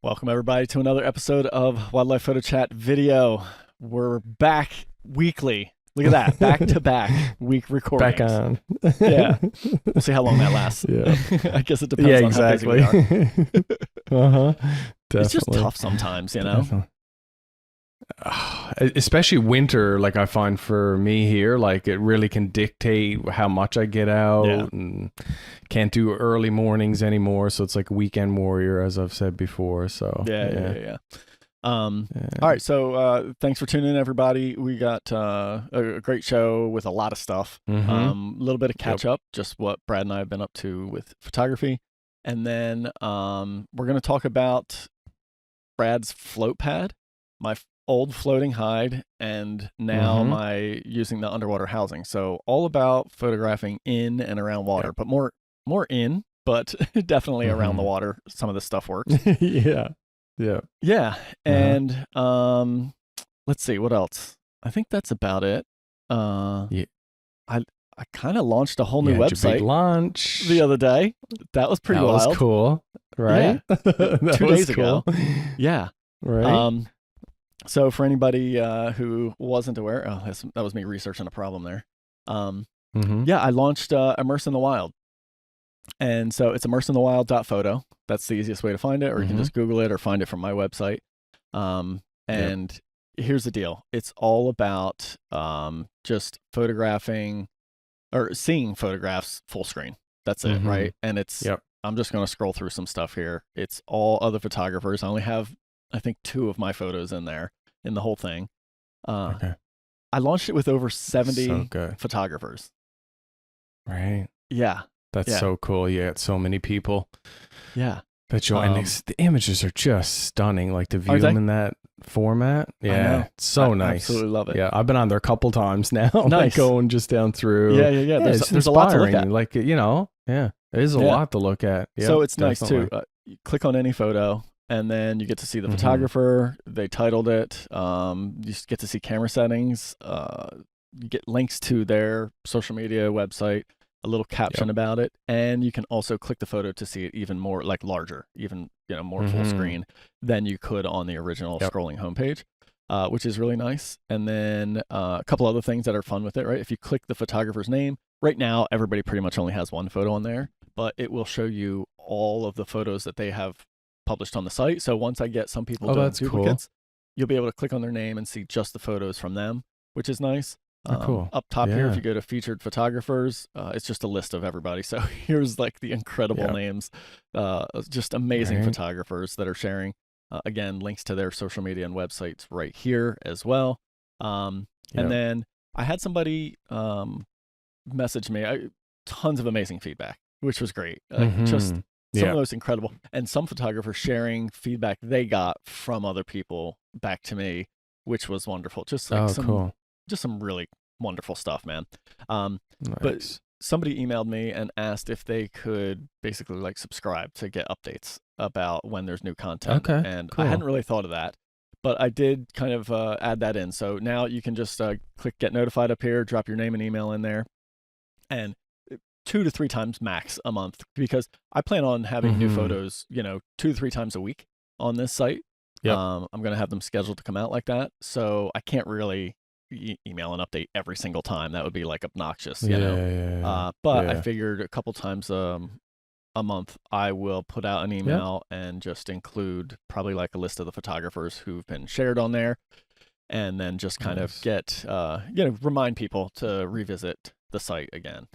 Welcome everybody to another episode of Wildlife Photo Chat video. We're back weekly. Look at that, back to back week recordings. Back on. Yeah. We'll see how long that lasts. Yeah. I guess it depends on how busy we are. Definitely. It's just tough sometimes, you know? Definitely. Especially winter, like I find for me here, like it really can dictate how much I get out and can't do early mornings anymore. So it's like weekend warrior, as I've said before. So Yeah. All right, so thanks for tuning in, everybody. We got a great show with a lot of stuff. A little bit of catch up, just what Brad and I have been up to with photography. And then we're going to talk about Brad's float pad, my old floating hide, and now my using the underwater housing. So all about photographing in and around water, but more in, but definitely around the water. Some of this stuff works. Yeah. And let's see what else. I think that's about it. I kind of launched a whole new website launch the other day. That was pretty wild. That was cool, right? Yeah. 2 days ago. Yeah. Right. So for anybody who wasn't aware, that was me researching a problem there. Yeah, I launched Immerse in the Wild. And so it's immerseinthewild.photo. That's the easiest way to find it, or you can just Google it or find it from my website. And here's the deal. It's all about just photographing or seeing photographs full screen. That's it, right? And it's, I'm just going to scroll through some stuff here. It's all other photographers. I only have, I think, 2 of my photos in there in the whole thing. I launched it with over 70 photographers. Right. Yeah. That's so cool. You got so many people. Yeah. That join. The images are just stunning. Like to view them in that format. Yeah. It's so nice. Absolutely love it. Yeah. I've been on there a couple times now. Nice. Like going just down through. Yeah. There's a lot to look at. Like, you know, it is a lot to look at. Yeah, so it's nice too. You click on any photo and then you get to see the photographer. They titled it. You just get to see camera settings. You get links to their social media website, a little caption about it, and you can also click the photo to see it even more, like larger, even more full screen than you could on the original scrolling homepage, which is really nice. And then a couple other things that are fun with it, right? If you click the photographer's name, right now everybody pretty much only has one photo on there, but it will show you all of the photos that they have published on the site. So once I get some people doing duplicates, you'll be able to click on their name and see just the photos from them, which is nice. Cool. Up top here, if you go to featured photographers, it's just a list of everybody. So here's like the incredible names, just amazing photographers that are sharing. Again, links to their social media and websites right here as well. And then I had somebody message me, tons of amazing feedback, which was great. Just some of those incredible, and some photographers sharing feedback they got from other people back to me, which was wonderful. Just like just some really wonderful stuff, man. But somebody emailed me and asked if they could basically like subscribe to get updates about when there's new content. And I hadn't really thought of that, but I did kind of add that in. So now you can just click get notified up here, drop your name and email in there, and 2 to 3 times max a month, because I plan on having new photos, 2 to 3 times a week on this site. I'm going to have them scheduled to come out like that. So I can't really email an update every single time. That would be like obnoxious, you know. But I figured a couple times a month I will put out an email and just include probably like a list of the photographers who've been shared on there, and then just kind of get remind people to revisit the site again.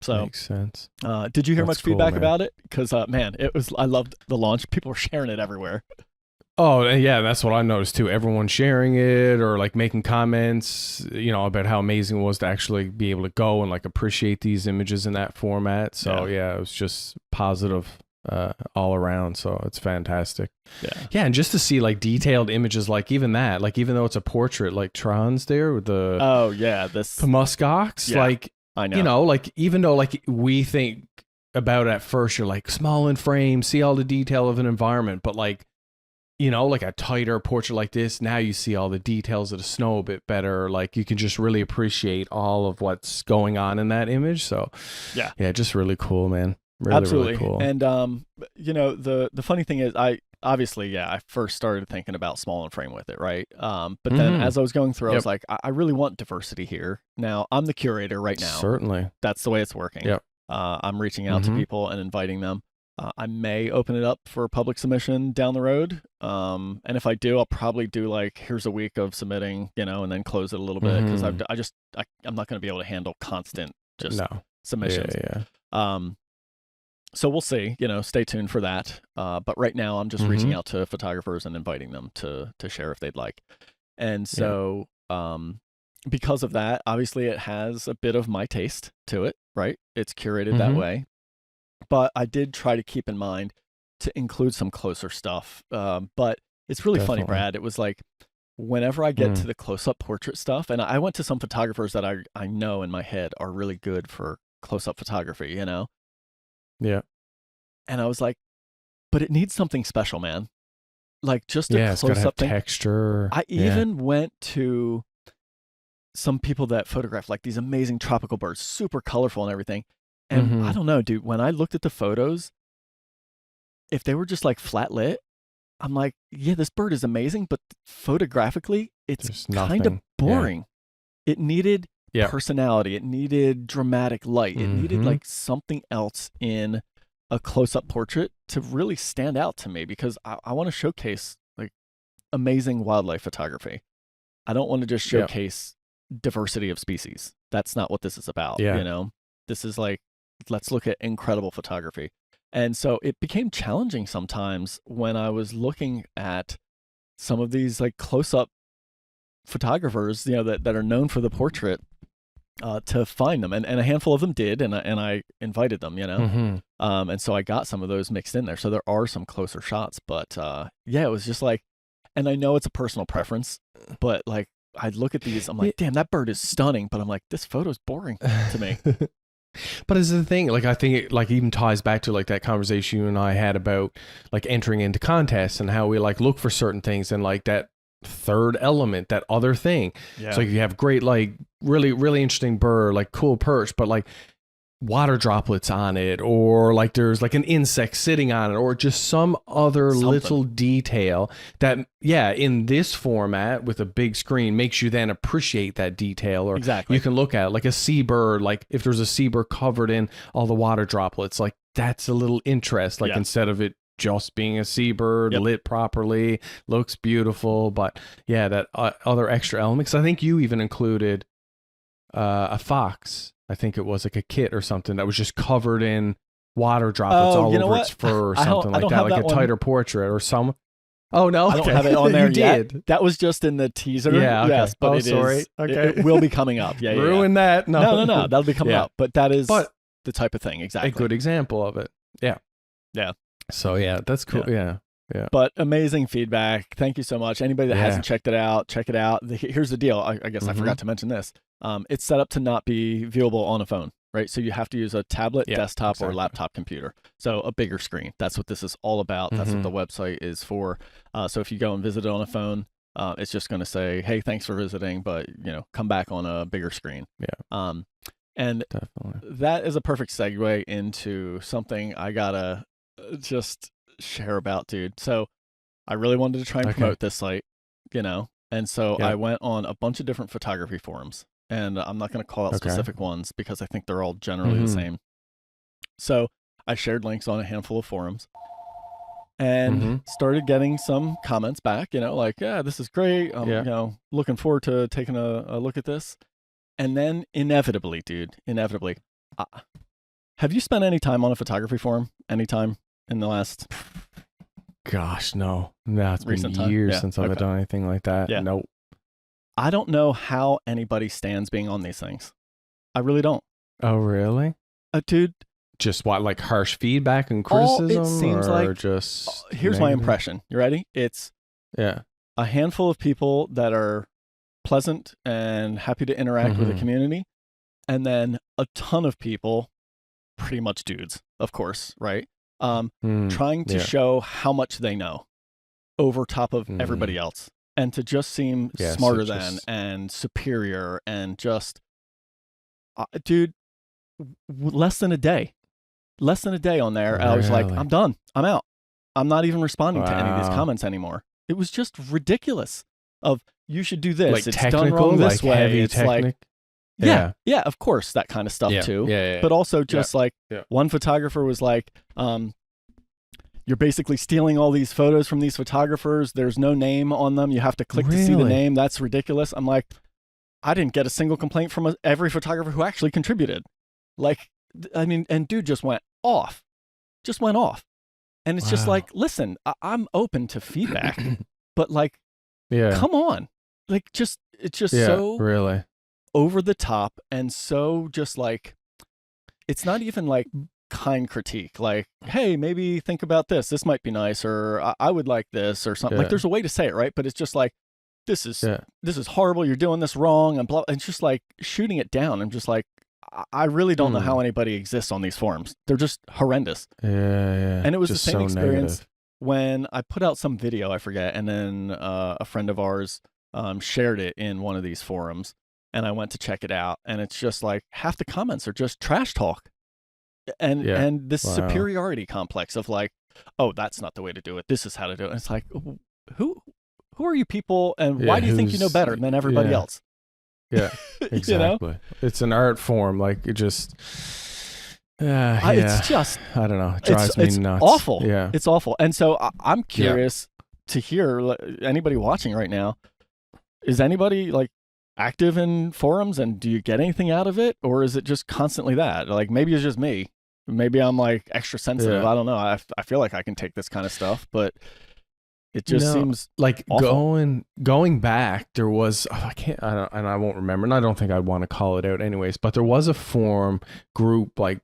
So makes sense. Did you hear much feedback about it? Because man, I loved the launch. People were sharing it everywhere. Oh, yeah, that's what I noticed too. Everyone sharing it or like making comments, about how amazing it was to actually be able to go and like appreciate these images in that format. So it was just positive all around. So it's fantastic. Yeah, and just to see like detailed images, like even that, like even though it's a portrait, like Tron's there with the the muskox, like I know, like even though like we think about it at first, you're like small in frame, see all the detail of an environment, but like like a tighter portrait like this, now you see all the details of the snow a bit better. Like you can just really appreciate all of what's going on in that image. So yeah, just really cool, man. Really, Absolutely. really cool. And the funny thing is, I first started thinking about small and frame with it, right? But then as I was going through, I was like, I really want diversity here. Now I'm the curator right now. Certainly. That's the way it's working. Yep. I'm reaching out to people and inviting them. I may open it up for public submission down the road. And if I do, I'll probably do like, here's a week of submitting, and then close it a little bit, because I'm not going to be able to handle constant submissions. Yeah. So we'll see, stay tuned for that. But right now I'm just reaching out to photographers and inviting them to share if they'd like. And so, because of that, obviously it has a bit of my taste to it, right? It's curated that way. But I did try to keep in mind to include some closer stuff. But it's really funny, Brad. It was like, whenever I get to the close-up portrait stuff, and I went to some photographers that I know in my head are really good for close-up photography, Yeah. And I was like, but it needs something special, man. Like just a close-up thing. Texture. I even went to some people that photograph like these amazing tropical birds, super colorful and everything. And I don't know, dude, when I looked at the photos, if they were just like flat lit, I'm like, yeah, this bird is amazing, but photographically, it's kind of boring. Yeah. It needed personality. It needed dramatic light. It needed like something else in a close-up portrait to really stand out to me, because I want to showcase like amazing wildlife photography. I don't want to just showcase diversity of species. That's not what this is about. This is like, let's look at incredible photography. And so it became challenging sometimes when I was looking at some of these like close-up photographers, that are known for the portrait, to find them. And a handful of them did, and I invited them, and so I got some of those mixed in there. So there are some closer shots, but it was just like, and I know it's a personal preference, but like I look at these, I'm like, damn, that bird is stunning, but I'm like, this photo's boring to me. But it's the thing, like I think it like even ties back to like that conversation you and I had about like entering into contests and how we like look for certain things, and like that third element, that other thing. Yeah. So like you have great, like really, really interesting bird, like cool perch, but like water droplets on it, or like there's like an insect sitting on it, or just some other little detail that in this format with a big screen makes you then appreciate that detail. Or you can look at like a seabird, like if there's a seabird covered in all the water droplets, like that's a little interest, like instead of it just being a seabird lit properly, looks beautiful, but that other extra elements. I think you even included a fox. I think it was like a kit or something that was just covered in water droplets all over its fur or something like that, like a tighter portrait or some. Oh no, I don't have it on there yet. That was just in the teaser. Yeah, okay. Yes, but it will be coming up. Ruin that. No, that'll be coming up. But that is the type of thing, exactly. A good example of it. Yeah. So that's cool. Yeah. But amazing feedback. Thank you so much. Anybody that hasn't checked it out, check it out. Here's the deal. I guess I forgot to mention this. It's set up to not be viewable on a phone, right? So you have to use a tablet, desktop, or laptop computer. So a bigger screen. That's what this is all about. That's what the website is for. So if you go and visit it on a phone, it's just going to say, hey, thanks for visiting, but come back on a bigger screen. And that is a perfect segue into something I gotta just share about, dude. So I really wanted to try and promote this site, and so I went on a bunch of different photography forums, and I'm not going to call out specific ones because I think they're all generally the same. So I shared links on a handful of forums and started getting some comments back, like, yeah, this is great. Looking forward to taking a look at this. And then inevitably, have you spent any time on a photography forum? Anytime in the last? Gosh, no. It's been years since I've done anything like that. Yeah. Nope. I don't know how anybody stands being on these things. I really don't. Oh, really? Dude. Just what, like harsh feedback and criticism? It seems like just here's my impression. You ready? It's a handful of people that are pleasant and happy to interact with the community, and then a ton of people, pretty much dudes, of course, right? Trying to show how much they know over top of everybody else, and to just seem smarter than and superior, and just dude, less than a day less than a day on there. I was like, I'm done. I'm out. I'm not even responding to any of these comments anymore. It was just ridiculous of, you should do this. Like it's technical, done wrong this like way. heavy It's technic? like, yeah, of course, that kind of stuff too. Yeah. But also just like one photographer was like, you're basically stealing all these photos from these photographers. There's no name on them. You have to click to see the name. That's ridiculous. I'm like, I didn't get a single complaint from every photographer who actually contributed. Like, I mean, and dude just went off. And it's just like, listen, I'm open to feedback, but like, come on. Like, it's just so really over the top, and so just like, it's not even like kind critique, like, hey, maybe think about this. This might be nice, or I would like this, or something. Like, there's a way to say it, right? But it's just like, this is horrible. You're doing this wrong, and blah. And it's just like shooting it down. I'm just like, I really don't know how anybody exists on these forums. They're just horrendous. Yeah. And it was just the same experience negative. when I put out some video, I forget, and then a friend of ours shared it in one of these forums, and I went to check it out, and it's just like half the comments are just trash talk, and this superiority complex of like, oh, that's not the way to do it. This is how to do it. And it's like, who are you people, and why do you think you know better than everybody else? Yeah, exactly. It's an art form. Like, it just, it's just, I don't know. It drives me nuts. Awful. Yeah. It's awful. And so I'm curious to hear, anybody watching right now, is anybody like active in forums, and do you get anything out of it? Or is it just constantly that? Like, maybe it's just me. Maybe I'm like extra sensitive. I don't know. I feel like I can take this kind of stuff, but it just seems like awful. going back. There was, I won't remember, and I don't think I'd want to call it out anyways. But there was a forum group like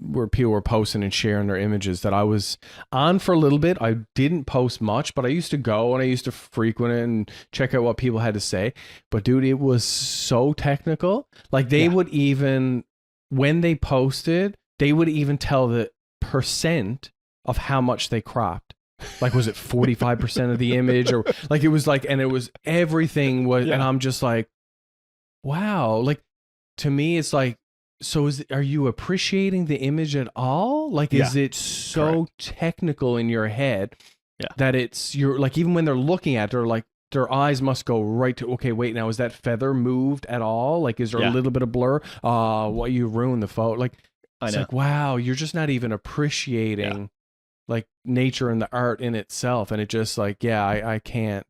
where people were posting and sharing their images that I was on for a little bit. I didn't post much, but I used to go and I used to frequent it and check out what people had to say. But dude, it was so technical. Like, they would even, when they posted, they would even tell the percent of how much they cropped. Like, was it 45% of the image, or like, it was like, and it was, everything was, and I'm just like, wow. Like, to me, it's like, so are you appreciating the image at all? Like, is it so technical in your head that you're like, even when they're looking at it, they're like, their eyes must go right to, okay, wait, now is that feather moved at all? Like, is there a little bit of blur? What, you ruined the photo. Like, it's like, wow, you're just not even appreciating like nature and the art in itself. And it just like, I can't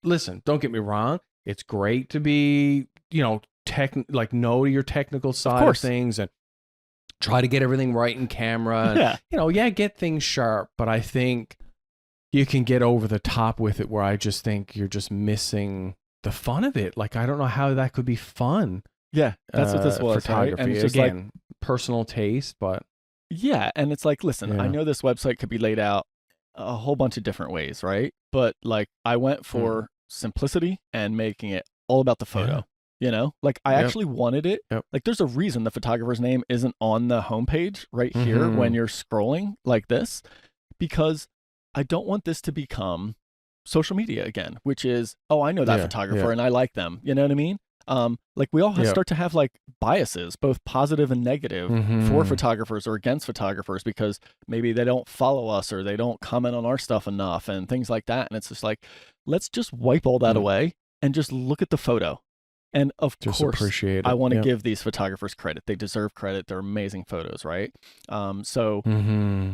listen, don't get me wrong. It's great to be, like, know your technical side of things and try to get everything right in camera. And, get things sharp. But I think you can get over the top with it, where I just think you're just missing the fun of it. Like, I don't know how that could be fun. Yeah, that's what this was. Photography, right? And again, like, personal taste, but and it's like, listen, I know this website could be laid out a whole bunch of different ways, right? But like, I went for simplicity and making it all about the photo. Like, I actually wanted it. Like, there's a reason the photographer's name isn't on the homepage right here when you're scrolling like this, because I don't want this to become social media again, which is, oh, I know that photographer and I like them. You know what I mean? Like, we all start to have like biases, both positive and negative, for photographers or against photographers, because maybe they don't follow us or they don't comment on our stuff enough and things like that. And it's just like, let's just wipe all that away and just look at the photo. And of course, I want to give these photographers credit. They deserve credit. They're amazing photos, right? So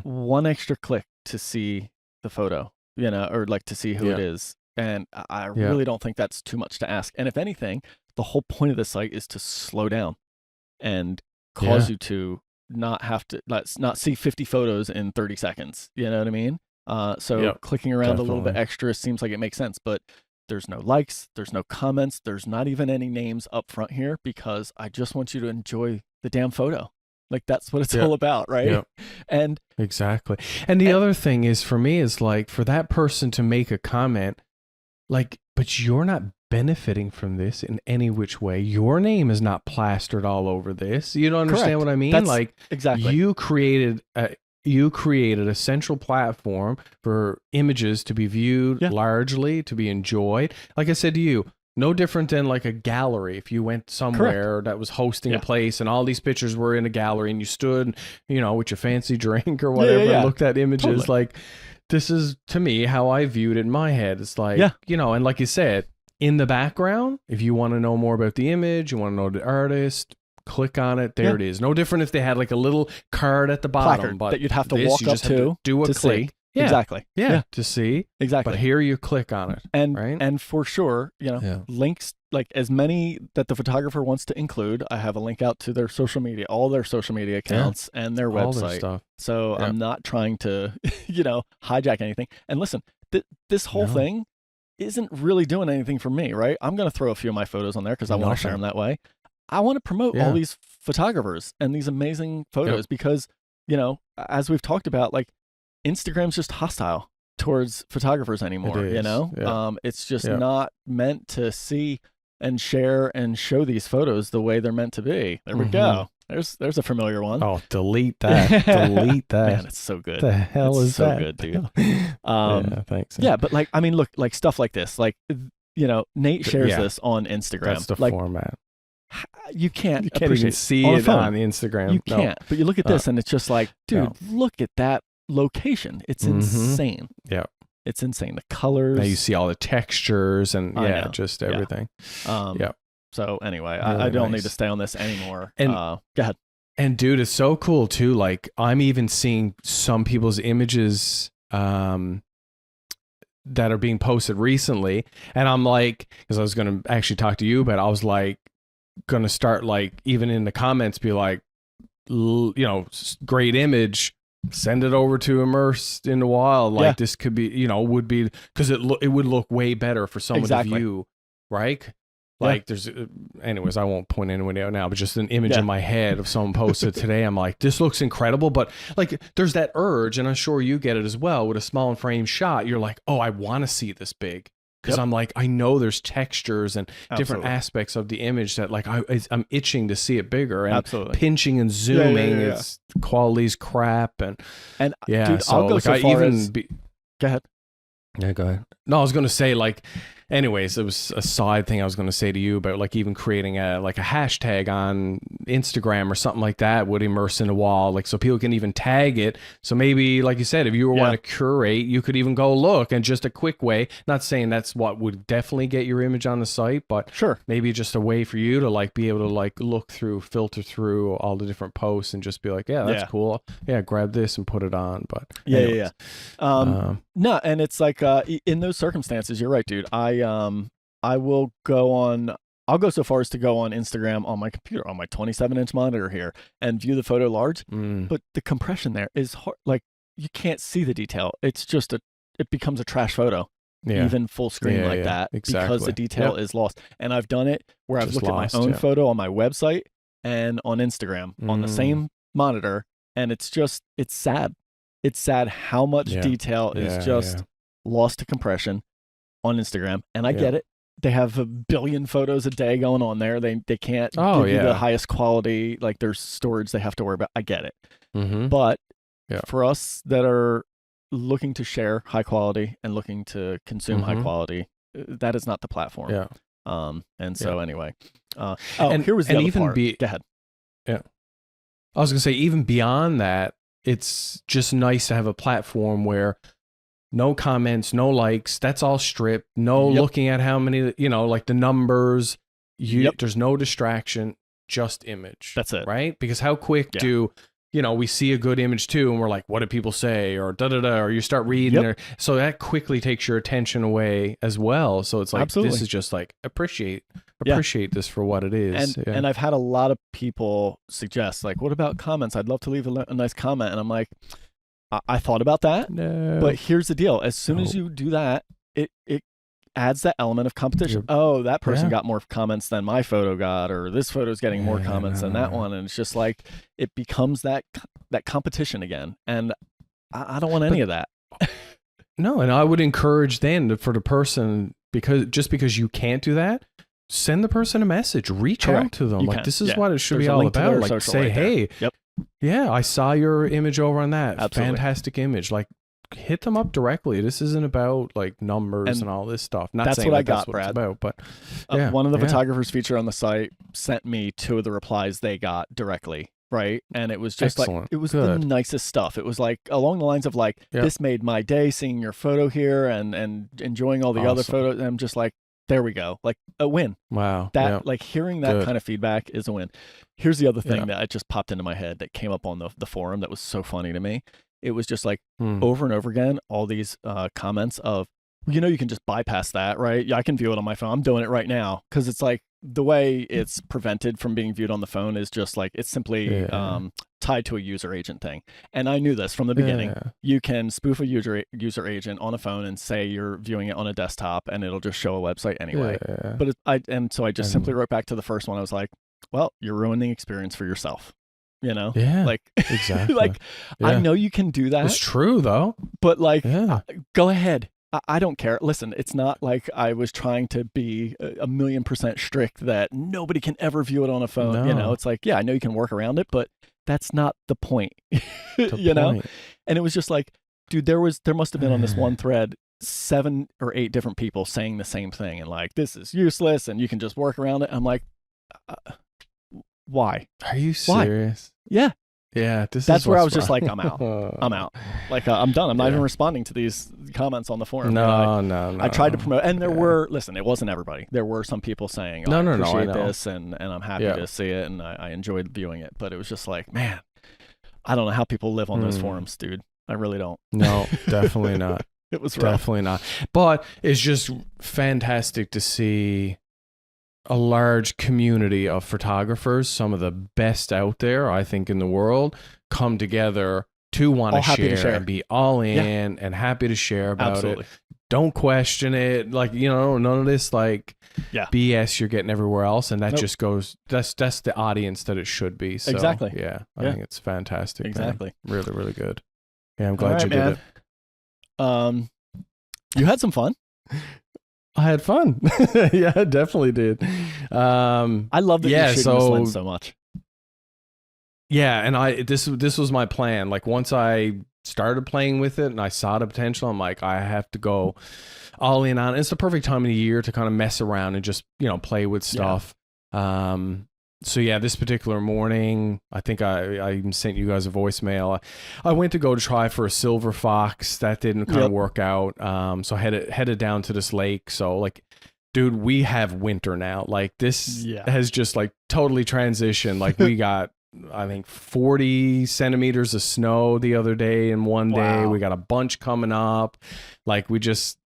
one extra click to see the photo, or like to see who it is. And I really don't think that's too much to ask. And if anything, the whole point of the site is to slow down and cause you to not have to, not see 50 photos in 30 seconds. You know what I mean? So clicking around a little bit extra seems like it makes sense, but there's no likes, there's no comments, there's not even any names up front here, because I just want you to enjoy the damn photo. Like, that's what it's all about, right? And exactly. And the other thing is, for me, is like, for that person to make a comment, like, but you're not benefiting from this in any which way. Your name is not plastered all over this. You don't understand what I mean? That's, like, exactly. You created a central platform for images to be viewed largely, to be enjoyed. Like I said to you, No different than like a gallery. If you went somewhere that was hosting a place and all these pictures were in a gallery and you stood, you know, with your fancy drink or whatever and looked at images, like this is to me how I viewed it in my head. It's like, you know, and like you said, in the background, if you want to know more about the image, you want to know the artist, click on it. There it is. No different if they had like a little card at the bottom, but that you'd have to walk up to do a click. Yeah, exactly. Yeah, to see. Exactly. But here you click on it. And for sure, you know, links, like as many that the photographer wants to include, I have a link out to their social media, all their social media accounts and their website. All their stuff. So I'm not trying to, you know, hijack anything. And listen, this whole thing isn't really doing anything for me, right? I'm going to throw a few of my photos on there because I want to share them that way. I want to promote all these photographers and these amazing photos because, you know, as we've talked about, like, Instagram's just hostile towards photographers anymore, you know? It's just not meant to see and share and show these photos the way they're meant to be. There we go. There's a familiar one. Oh, delete that. Delete that. Man, it's so good. The hell is so that? Good, dude. Yeah, thanks. Yeah, but like, I mean, look, like stuff like this, like, you know, Nate shares this on Instagram. That's the format. You can't even see it on Instagram. You can't. But you look at this and it's just like, dude, look at that location. It's insane. Yeah. It's insane. The colors. Now you see all the textures and just everything. So anyway, really I don't need to stay on this anymore. And go ahead. And dude, it's so cool too. Like I'm even seeing some people's images that are being posted recently. And I'm like, because I was going to actually talk to you, but I was like, going to start like even in the comments be like, you know, great image. Send it over to Immerse in the wild. Like this could be, you know, would be because it would look way better for someone to view, right? Like there's, anyways, I won't point anyone out now, but just an image in my head of someone posted today. I'm like, this looks incredible, but like there's that urge, and I'm sure you get it as well with a small and frame shot. You're like, oh, I want to see this big. Because I'm like, I know there's textures and different aspects of the image that like I'm itching to see it bigger and pinching and zooming. It's quality's crap and dude, so I'll go like so I far even as, go ahead. Yeah, go ahead. No, I was gonna say like, anyways, it was a side thing I was gonna say to you about like even creating a hashtag on Instagram or something like that would Immerse in a wall, like so people can even tag it. So maybe, like you said, if you want to curate, you could even go look and just a quick way. Not saying that's what would definitely get your image on the site, but maybe just a way for you to like be able to like look through, filter through all the different posts and just be like, yeah, that's cool. Yeah, grab this and put it on. But anyways. No, and it's like in those circumstances, you're right, dude. I will go on. I'll go so far as to go on Instagram on my computer, on my 27-inch monitor here, and view the photo large. But the compression there is hard. Like you can't see the detail. It's just it becomes a trash photo, even full screen like that, because the detail is lost. And I've done it where I've looked at my own photo on my website and on Instagram on the same monitor, and it's sad. It's sad how much detail is just lost to compression on Instagram. And I get it. They have a billion photos a day going on there. They can't give you the highest quality, like there's storage they have to worry about. I get it. But for us that are looking to share high quality and looking to consume high quality, that is not the platform. And so anyway, here was the other part. Go ahead. Yeah. I was going to say, even beyond that, it's just nice to have a platform where no comments, no likes, that's all stripped. No looking at how many, you know, like the numbers. There's no distraction, just image. That's it. Right? Because how quick do, you know, we see a good image too, and we're like, what do people say? Or da-da-da, or you start reading. So that quickly takes your attention away as well. So it's like, this is just like, appreciate this for what it is. And I've had a lot of people suggest, like, what about comments? I'd love to leave a nice comment. And I'm like, I thought about that, but here's the deal. As soon as you do that, it adds that element of competition. Oh, that person got more comments than my photo got, or this photo's getting more comments than that one. And it's just like, it becomes that competition again. And I don't want any of that. No, and I would encourage then for the person, because you can't do that, send the person a message, reach out to them. Like, this is what it should be all about. Like, say, hey, yeah, I saw your image over on that. Fantastic image. Like, hit them up directly. This isn't about like numbers and all this stuff. Not that's saying what that I got, that's what Brad. it's about, but yeah, one of the photographers featured on the site sent me 2 of the replies they got directly. Right. And it was just excellent. like, it was Good. the nicest stuff. It was like along the lines of like, this made my day seeing your photo here and enjoying all the other photos. And I'm just like, there we go. Like a win. Wow. That like hearing that kind of feedback is a win. Here's the other thing that just popped into my head that came up on the forum that was so funny to me. It was just like over and over again, all these comments of, you know, you can just bypass that, right? Yeah, I can view it on my phone. I'm doing it right now. Because it's like the way it's prevented from being viewed on the phone is just like it's simply tied to a user agent thing. And I knew this from the beginning. Yeah. You can spoof a user agent on a phone and say you're viewing it on a desktop, and it'll just show a website anyway. Yeah. But so I just simply wrote back to the first one. I was like, well, you're ruining the experience for yourself. You know, like exactly. Like I know you can do that. It's true though. But like, go ahead. I don't care. Listen, it's not like I was trying to be 1,000,000% strict that nobody can ever view it on a phone. No. You know, it's like, yeah, I know you can work around it, but that's not the point. You know? And it was just like, dude, there must have been on this one thread 7 or 8 different people saying the same thing and like, this is useless and you can just work around it. I'm like, why? Are you serious? Yeah. Yeah, that's where I was just like, I'm out. I'm out. Like, I'm done. I'm not even responding to these comments on the forum. No. I tried to promote, and there were, listen, it wasn't everybody. There were some people saying, I appreciate this, and I'm happy to see it, and I enjoyed viewing it. But it was just like, man, I don't know how people live on those forums, dude. I really don't. No, definitely not. It was rough. Definitely not. But it's just fantastic to see a large community of photographers, some of the best out there, I think, in the world, come together to want to share and be all in and happy to share about it. Don't question it. Like, you know, none of this like BS you're getting everywhere else. And that just goes, that's the audience that it should be. So, exactly. Yeah. I think it's fantastic. Exactly. Man. Really, really good. Yeah. I'm glad you did it. You had some fun. I had fun. Yeah, I definitely did. I love that you're shooting this lens so much. Yeah, and this was my plan. Like once I started playing with it and I saw the potential, I'm like, I have to go all in on it. It's the perfect time of the year to kind of mess around and just, you know, play with stuff. So yeah, this particular morning, I think I even sent you guys a voicemail. I went to go to try for a silver fox. That didn't kind of work out. So I headed down to this lake. So like, dude, we have winter now. Like this has just like totally transitioned. Like we got, I think 40 centimeters of snow the other day in one day. We got a bunch coming up. Like we just,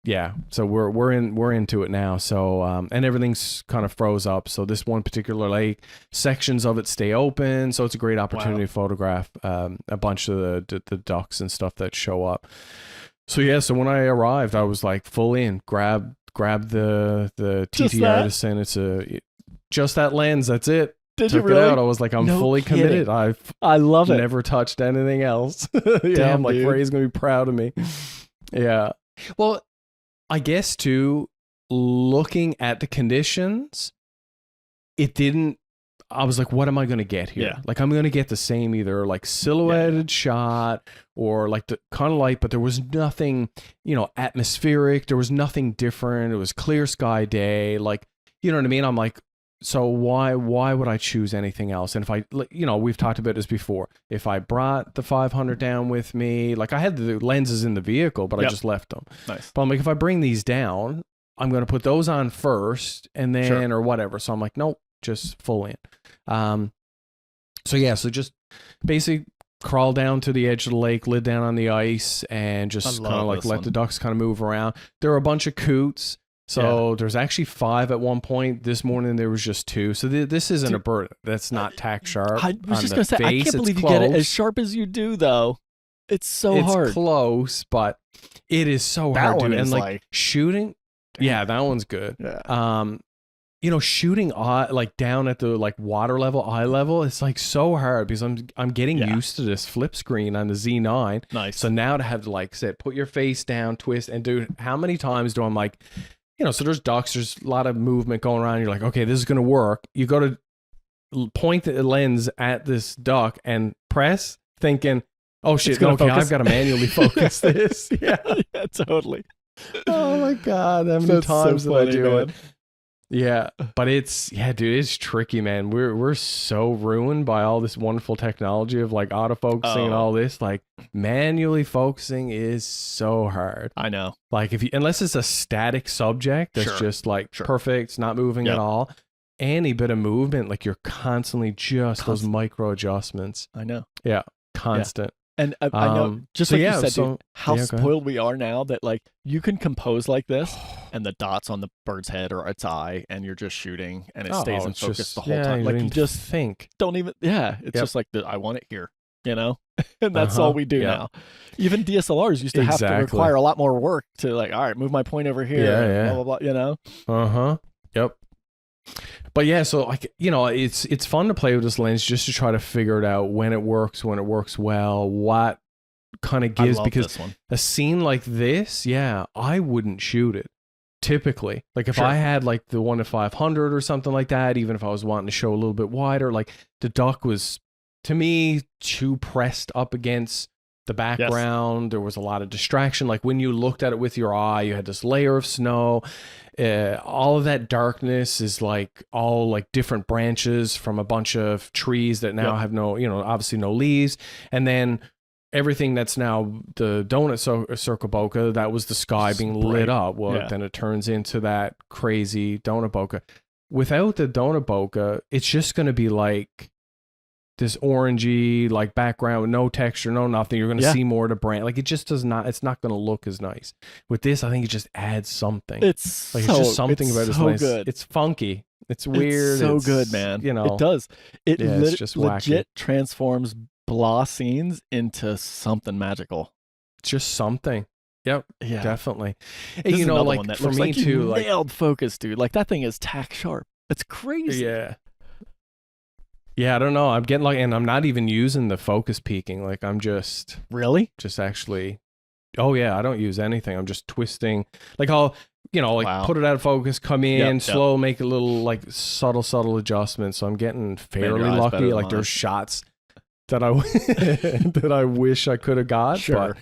so we're into it now. So, and everything's kind of froze up. So this one particular lake, sections of it stay open. So it's a great opportunity to photograph, a bunch of the ducks and stuff that show up. So so when I arrived, I was like full in, grab the TT Artisan. It's just that lens. That's it. Did Took you really? it out. I was like, I'm fully committed. I love it. Never touched anything else. I'm like, Ray's gonna be proud of me. Yeah. Well, I guess too, looking at the conditions, it didn't. I was like, what am I gonna get here? Yeah. Like, I'm gonna get the same either like silhouetted shot or like the kind of light, but there was nothing, you know, atmospheric. There was nothing different. It was clear sky day. Like, you know what I mean? I'm like, so why would I choose anything else? And if I, you know, we've talked about this before. If I brought the 500 down with me, like I had the lenses in the vehicle, but I just left them. Nice. But I'm like, if I bring these down, I'm going to put those on first and then or whatever. So I'm like, nope, just full in. So just basically crawl down to the edge of the lake, lid down on the ice, and just kind of like let the ducks kind of move around. There were a bunch of coots. So there's actually 5 at one point. This morning there was just 2. So this isn't a bird that's not tack sharp. I was just going to say, I can't believe you get it as sharp as you do, though. It's so hard. It's close, but it is so hard, dude. And like shooting, that one's good. Yeah. You know, shooting like down at the like water level, eye level, it's like so hard because I'm getting used to this flip screen on the Z9. Nice. So now to have to like put your face down, twist, and dude, how many times do I'm like, you know, so there's ducks, there's a lot of movement going around. You're like, okay, this is going to work. You go to point the lens at this duck and press, thinking, Oh shit! No, okay, I've got to manually focus this. Yeah, yeah, totally. Oh my god, how many times did I do it? Yeah, but dude, it's tricky, man. We're so ruined by all this wonderful technology of like autofocusing and all this. Like manually focusing is so hard. I know. Like unless it's a static subject that's just like perfect, it's not moving at all. Any bit of movement, like you're constantly those micro adjustments. I know. Yeah, constant. And I know, just like you said, dude, how spoiled we are now that like you can compose like this and the dots on the bird's head or its eye and you're just shooting and it stays in focus the whole time. Like you just don't even, it's just like, I want it here, you know? And that's all we do now. Even DSLRs used to have to require a lot more work to like, all right, move my point over here, blah, blah, blah, you know? Yep. But yeah, so like, you know, it's fun to play with this lens just to try to figure it out when it works well, what kind of gives, because a scene like this, I wouldn't shoot it typically. Like if I had like the 1-500 or something like that, even if I was wanting to show a little bit wider, like the duck was to me too pressed up against the background. There was a lot of distraction. Like when you looked at it with your eye, you had this layer of snow. All of that darkness is like all like different branches from a bunch of trees that now have no, you know, obviously no leaves. And then everything that's now the donut circle bokeh, that was the sky being lit up. Well, then it turns into that crazy donut bokeh. Without the donut bokeh, it's just going to be like this orangey like background, no texture, no nothing. You're going to see more to brand. Like it just does not, it's not going to look as nice. With this, I think it just adds something. It's like, it's just something about this lens. Good. It's funky. It's weird. It's so good, man. You know, it does. It it's just legit wacky. transforms blah scenes into something magical. Just something. Yep. Yeah. Definitely. And you know, like for me too, like nailed focus, dude. Like that thing is tack sharp. It's crazy. Yeah. Yeah, I don't know. I'm getting like, and I'm not even using the focus peaking. Like I'm just actually. Oh yeah, I don't use anything. I'm just twisting. Like I'll, you know, like put it out of focus, come in slow, make a little like subtle adjustments. So I'm getting fairly lucky. Like there's shots that I that I wish I could have got. But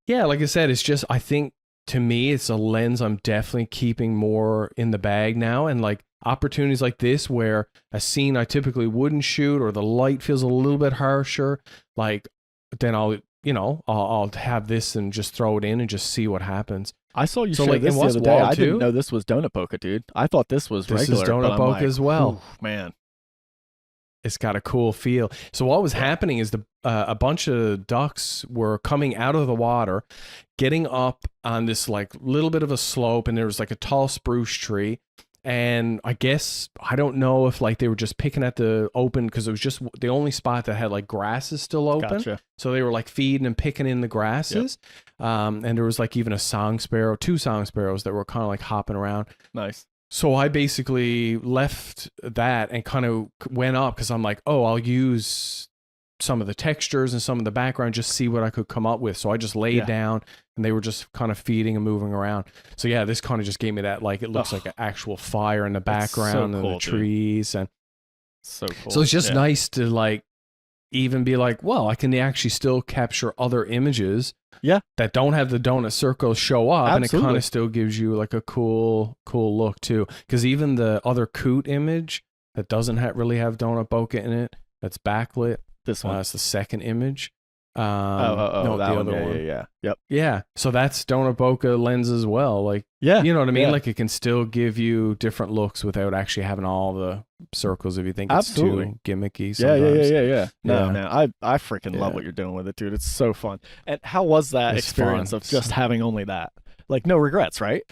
yeah, like I said, it's just, I think to me, it's a lens I'm definitely keeping more in the bag now, and like opportunities like this where a scene I typically wouldn't shoot or the light feels a little bit harsher, like then I'll have this and just throw it in and just see what happens. I saw you share this the other day. I didn't know this was donut bokeh, dude. I thought this was regular. This is donut bokeh as well. Man. It's got a cool feel. So what was happening is a bunch of ducks were coming out of the water, getting up on this like little bit of a slope, and there was like a tall spruce tree. And I guess, I don't know if like they were just picking at the open, because it was just the only spot that had like grasses still open. Gotcha. So they were like feeding and picking in the grasses. And there was like even two song sparrows that were kind of like hopping around. Nice. So I basically left that and kind of went up, because I'm like, oh, I'll use some of the textures and some of the background, just see what I could come up with. So I just laid down, and they were just kind of feeding and moving around. So yeah, this kind of just gave me that, like, it looks like an actual fire in the background, and the trees. And so cool. So it's just nice to like even be like, well, I can actually still capture other images that don't have the donut circle show up. Absolutely. And it kind of still gives you like a cool look too. Because even the other coot image that doesn't really have donut bokeh in it, that's backlit. This one. It's the second image. No, that the other one. one. Yeah. Yep. Yeah. So that's donut bokeh lens as well. Like, you know what I mean? Like it can still give you different looks without actually having all the circles if you think it's too gimmicky sometimes. Yeah. No, man, I freaking love what you're doing with it, dude. It's so fun. And how was that experience of just having only that? Like no regrets, right?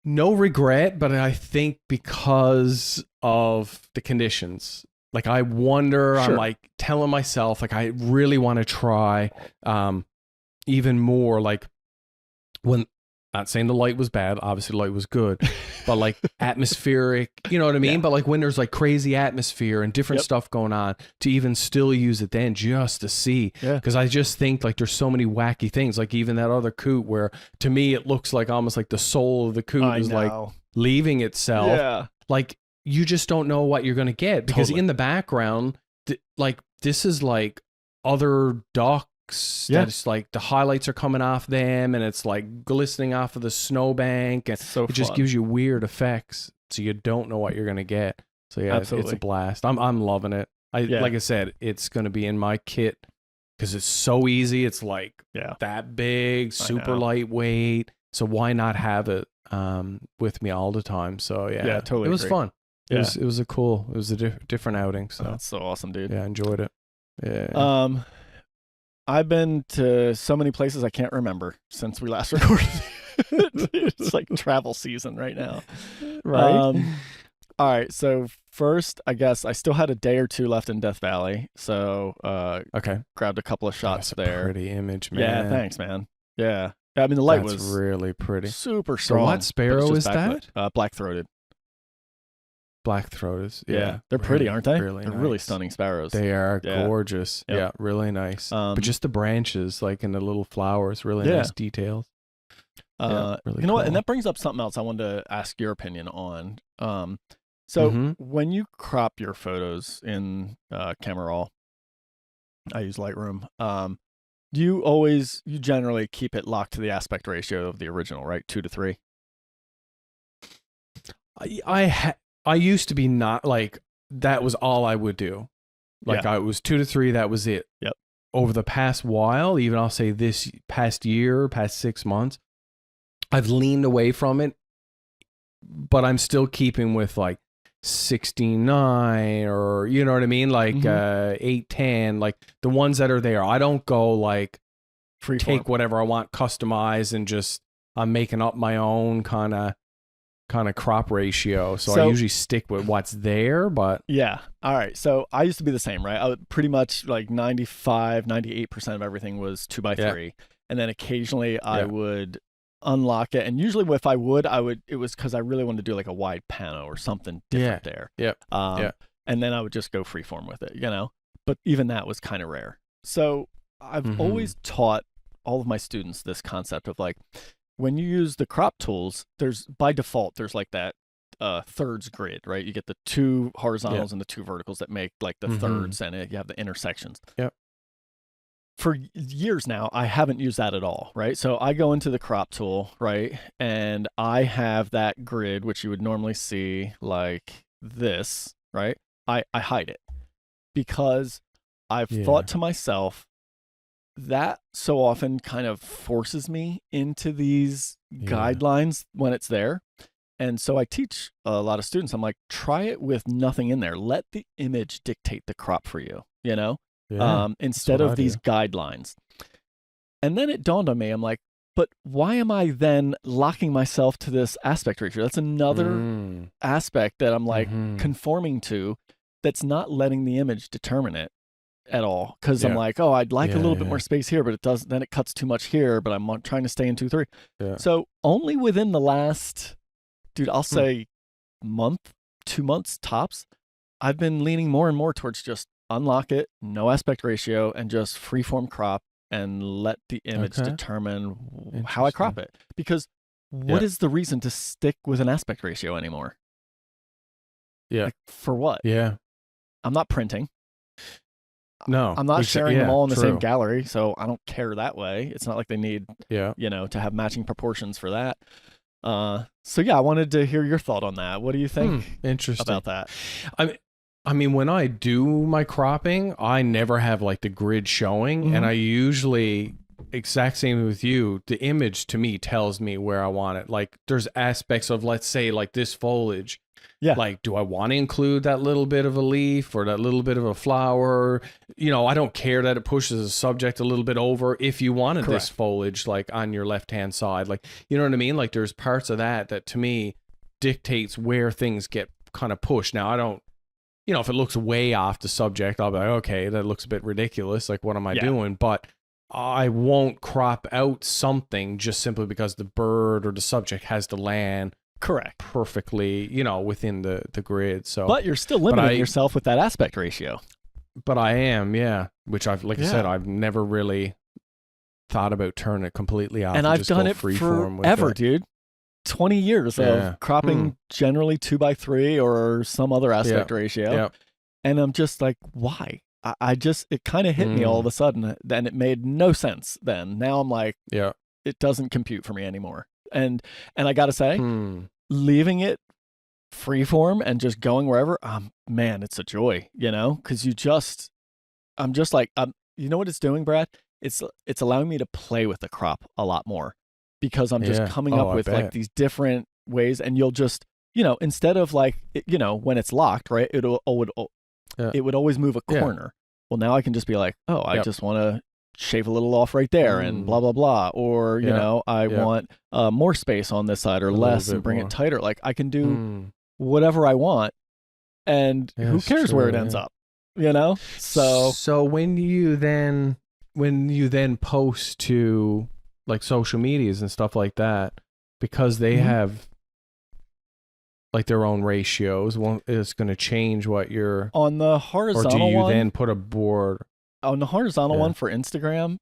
No regret, but I think because of the conditions. Like I wonder, I'm like telling myself, like I really want to try even more, like when, not saying the light was bad, obviously the light was good, but like atmospheric, you know what I mean? But like when there's like crazy atmosphere and different stuff going on, to even still use it then just to see. Because I just think like there's so many wacky things, like even that other coot where to me it looks like almost like the soul of the coot is like leaving itself. Like you just don't know what you're going to get, because in the background, like this is like other ducks. Yeah. That's like the highlights are coming off them, and it's like glistening off of the snowbank, and So it just gives you weird effects, so you don't know what you're gonna get. So yeah, it's a blast. I'm loving it. Like I said, it's gonna be in my kit because it's so easy. It's like that big, super lightweight. So why not have it with me all the time? So yeah, totally. It was fun. Yeah. It was a different outing. So that's so awesome, dude. Yeah, I enjoyed it. Yeah. I've been to so many places I can't remember since we last recorded. It's like travel season right now. Right. All right. So first, I guess I still had a day or two left in Death Valley. So okay. Grabbed a couple of shots there. Pretty image, man. Yeah, thanks, man. Yeah. I mean, the light was really pretty. Super strong. So what sparrow is that? Black-throated. Black-throated. Yeah. They're pretty, aren't they? Really They're nice. Really stunning sparrows. They are gorgeous. Yep. Yeah, really nice. But just the branches, like in the little flowers, really nice details. Really you know what? And that brings up something else I wanted to ask your opinion on. So when you crop your photos in Camera Raw, I use Lightroom. You generally keep it locked to the aspect ratio of the original, right? 2:3. I used to be not like that was all I would do. Like I was 2:3. That was it. Yep. Over the past while, even I'll say this past year, past 6 months, I've leaned away from it, but I'm still keeping with like 69 or you know what I mean, like 810, like the ones that are there. I don't go like take whatever I want, customize, and just I'm making up my own kind of crop ratio. So I usually stick with what's there. But yeah, all right. So I used to be the same, right? I would pretty much like 98% of everything was 2:3, and then occasionally I would unlock it, and usually if I would it was because I really wanted to do like a wide pano or something different there. And then I would just go freeform with it, you know. But even that was kind of rare. So I've always taught all of my students this concept of like, when you use the crop tools, by default there's like that thirds grid, right? You get the 2 horizontals and the 2 verticals that make like the thirds, and you have the intersections. For years now, I haven't used that at all, right? So I go into the crop tool, right? And I have that grid, which you would normally see like this, right? I hide it because I've thought to myself, that so often kind of forces me into these guidelines when it's there. And so I teach a lot of students, I'm like, try it with nothing in there. Let the image dictate the crop for you, you know? Instead of these guidelines. And then it dawned on me, I'm like, but why am I then locking myself to this aspect ratio? That's another aspect that I'm like conforming to, that's not letting the image determine it at all. Because I'm like, oh, I'd like a little bit more space here, but it doesn't, then it cuts too much here, but I'm trying to stay in 2:3. So only within the last, dude, I'll say month, 2 months tops, I've been leaning more and more towards just unlock it, no aspect ratio, and just freeform crop and let the image determine how I crop it. Because what is the reason to stick with an aspect ratio anymore? Like, for what? I'm not printing. No. I'm not sharing them all in the same gallery, so I don't care that way. It's not like they need, you know, to have matching proportions for that. So yeah, I wanted to hear your thought on that. What do you think about that? I mean, when I do my cropping, I never have like the grid showing, and I usually, exact same with you, the image to me tells me where I want it. Like there's aspects of, let's say like this foliage. Like, do I want to include that little bit of a leaf or that little bit of a flower? You know, I don't care that it pushes the subject a little bit over if you wanted this foliage like on your left-hand side. Like, you know what I mean? Like there's parts of that to me dictates where things get kind of pushed. Now, I don't, you know, if it looks way off the subject, I'll be like, okay, that looks a bit ridiculous. Like, what am I doing? But I won't crop out something just simply because the bird or the subject has to land perfectly, you know, within the grid. So, but you're still limiting yourself with that aspect ratio. But I am, which I've, like I said, I've never really thought about turning it completely off. And I've done it forever, dude. 20 years of cropping generally 2:3 or some other aspect ratio. And I'm just like, why? I just, it kind of hit me all of a sudden. Then it made no sense then. Now I'm like, Yeah. it doesn't compute for me anymore. And I got to say, leaving it freeform and just going wherever, man, it's a joy, you know, because I'm just like, you know what it's doing, Brad? It's allowing me to play with the crop a lot more because I'm just coming up with like these different ways, and you'll just, you know, instead of like, you know, when it's locked, right, it would always move a corner. Well, now I can just be like, oh, I just want to shave a little off right there and blah, blah, blah. Or, you know, I want more space on this side or less and bring it tighter. Like I can do whatever I want, and who cares where it ends up, you know? So when you then post to like social medias and stuff like that, because they have like their own ratios, it's going to change what you're on the horizontal one. Or do you one, then put a board on the horizontal one for Instagram?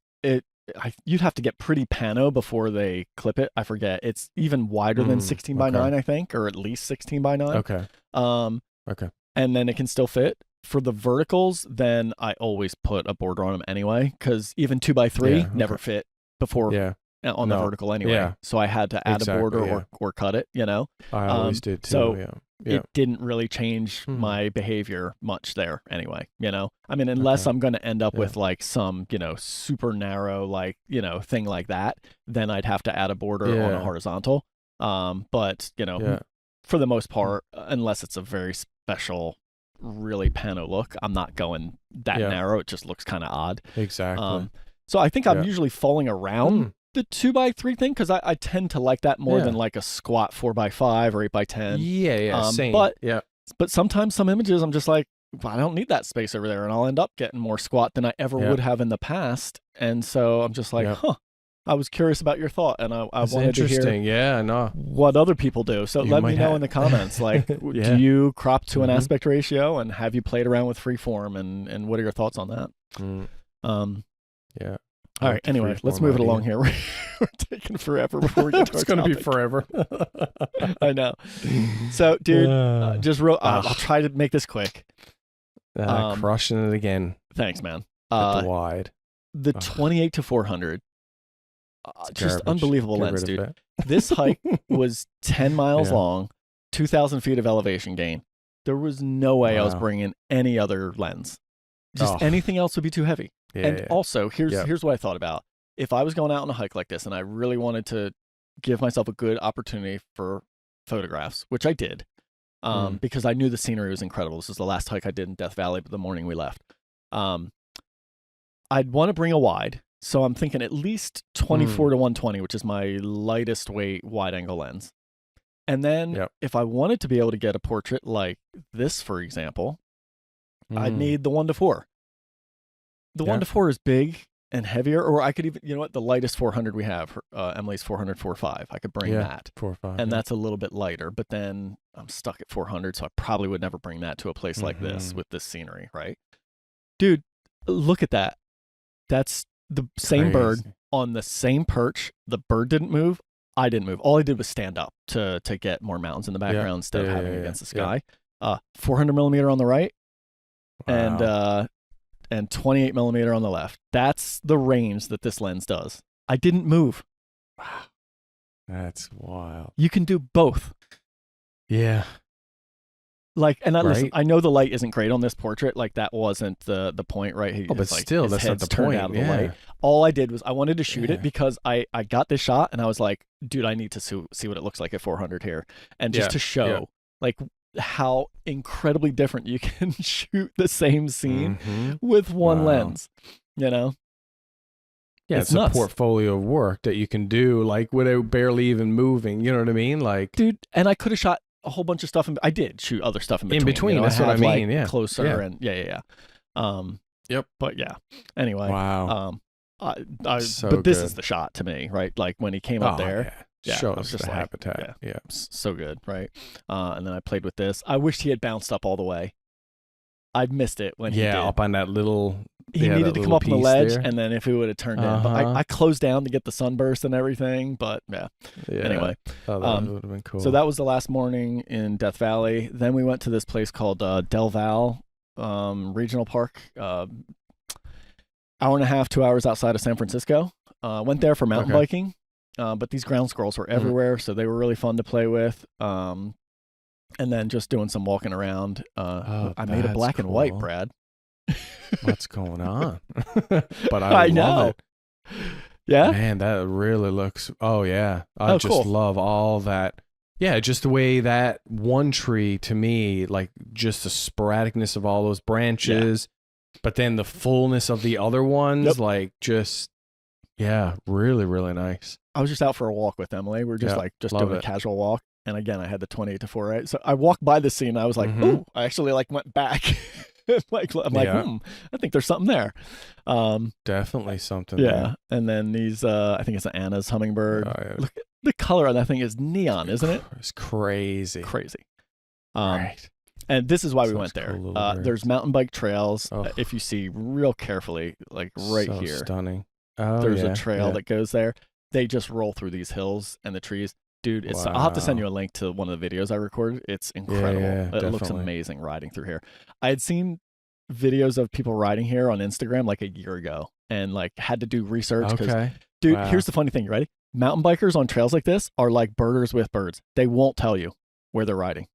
You'd have to get pretty pano before they clip it. I forget. It's even wider than 16 by 9, I think, or at least 16 by 9. Okay. Okay. And then it can still fit. For the verticals, then I always put a border on them anyway, because even 2 by 3 never fit before on the vertical anyway. Yeah. So I had to add a border or cut it, you know? I always did too. So it didn't really change my behavior much there anyway, you know? I mean, unless I'm going to end up with like some, you know, super narrow, like, you know, thing like that, then I'd have to add a border on a horizontal. But, you know, for the most part, unless it's a very special, really pano look, I'm not going that narrow. It just looks kind of odd. Exactly. So I think I'm usually falling around the 2 by 3 thing, because I tend to like that more than like a squat 4 by 5 or 8 by 10. Same. But sometimes some images I'm just like, well, I don't need that space over there, and I'll end up getting more squat than I ever would have in the past. And so I'm just like, I was curious about your thought, and I wanted to hear what other people do. So let me know in the comments, like, do you crop to an aspect ratio, and have you played around with freeform, and what are your thoughts on that? All right. Anyway, let's move it along here. We're taking forever before we get to our It's going to be forever. I know. So, dude, I'll try to make this quick. Crushing it again. Thanks, man. At the wide. The 28 to 400. Just unbelievable lens, dude. This hike was 10 miles long, 2,000 feet of elevation gain. There was no way I was bringing any other lens. Just anything else would be too heavy. Also, here's what I thought about. If I was going out on a hike like this and I really wanted to give myself a good opportunity for photographs, which I did, because I knew the scenery was incredible. This is the last hike I did in Death Valley the morning we left. I'd want to bring a wide. So I'm thinking at least 24 to 120, which is my lightest weight wide angle lens. And then if I wanted to be able to get a portrait like this, for example, I'd need the 1 to 4. The 1 to 4 is big and heavier, or I could even, you know what, the lightest 400 we have, Emily's 400 4.5. I could bring that. 4.5. And that's a little bit lighter, but then I'm stuck at 400, so I probably would never bring that to a place like this with this scenery, right? Dude, look at that. That's the same bird on the same perch. The bird didn't move. I didn't move. All I did was stand up to get more mountains in the background instead of having it against the sky. 400 millimeter on the right. Wow. And 28 millimeter on the left. That's the range that this lens does. I didn't move. Wow. That's wild. You can do both. Yeah. Like, and listen, I know the light isn't great on this portrait. Like, that wasn't the point, right? But still, that's not the point. Out of the light. All I did was I wanted to shoot it because I got this shot and I was like, dude, I need to see what it looks like at 400 here. And just to show, like, how incredibly different you can shoot the same scene with one lens, you know? Yeah, it's a portfolio of work that you can do, like, without barely even moving. You know what I mean? Like, dude, and I could have shot a whole bunch of stuff. I did shoot other stuff in between. You know, that's what I mean. Like, closer and But yeah. Anyway. Wow. But this is the shot to me, right? Like when he came up there. Yeah, show us the habitat. Yeah, so good, right? And then I played with this. I wished he had bounced up all the way. I missed it when he did. Up on that little. He needed to come up on the ledge, and then if he would have turned in, but I closed down to get the sunburst and everything. But anyway, that would have been cool. So that was the last morning in Death Valley. Then we went to this place called Del Val. Regional Park, hour and a half, 2 hours outside of San Francisco. Went there for mountain biking, but these ground squirrels were everywhere, so they were really fun to play with. And then just doing some walking around. I made a black and white, Brad. What's going on? But I love know. it. Yeah, man, that really looks. Oh yeah, I just love all that. Yeah, just the way that one tree to me, like just the sporadicness of all those branches, but then the fullness of the other ones, like just really, really nice. I was just out for a walk with Emily. We were just doing a casual walk, and again, I had the 28 to 4, right? So I walked by the scene, and I was like, "Ooh!" I actually like went back. I think there's something there. Definitely something. Yeah, there. and then these, I think it's an Anna's hummingbird. Look, the color on that thing is neon, isn't it? It's crazy. Right. And this is why we went there. There's mountain bike trails. If you see real carefully, like right here, stunning. There's a trail that goes there. They just roll through these hills and the trees. Dude, I'll have to send you a link to one of the videos I recorded. It's incredible. It looks amazing riding through here. I had seen videos of people riding here on Instagram like a year ago and like had to do research. Dude, here's the funny thing. You ready? Mountain bikers on trails like this are like birders with birds. They won't tell you where they're riding.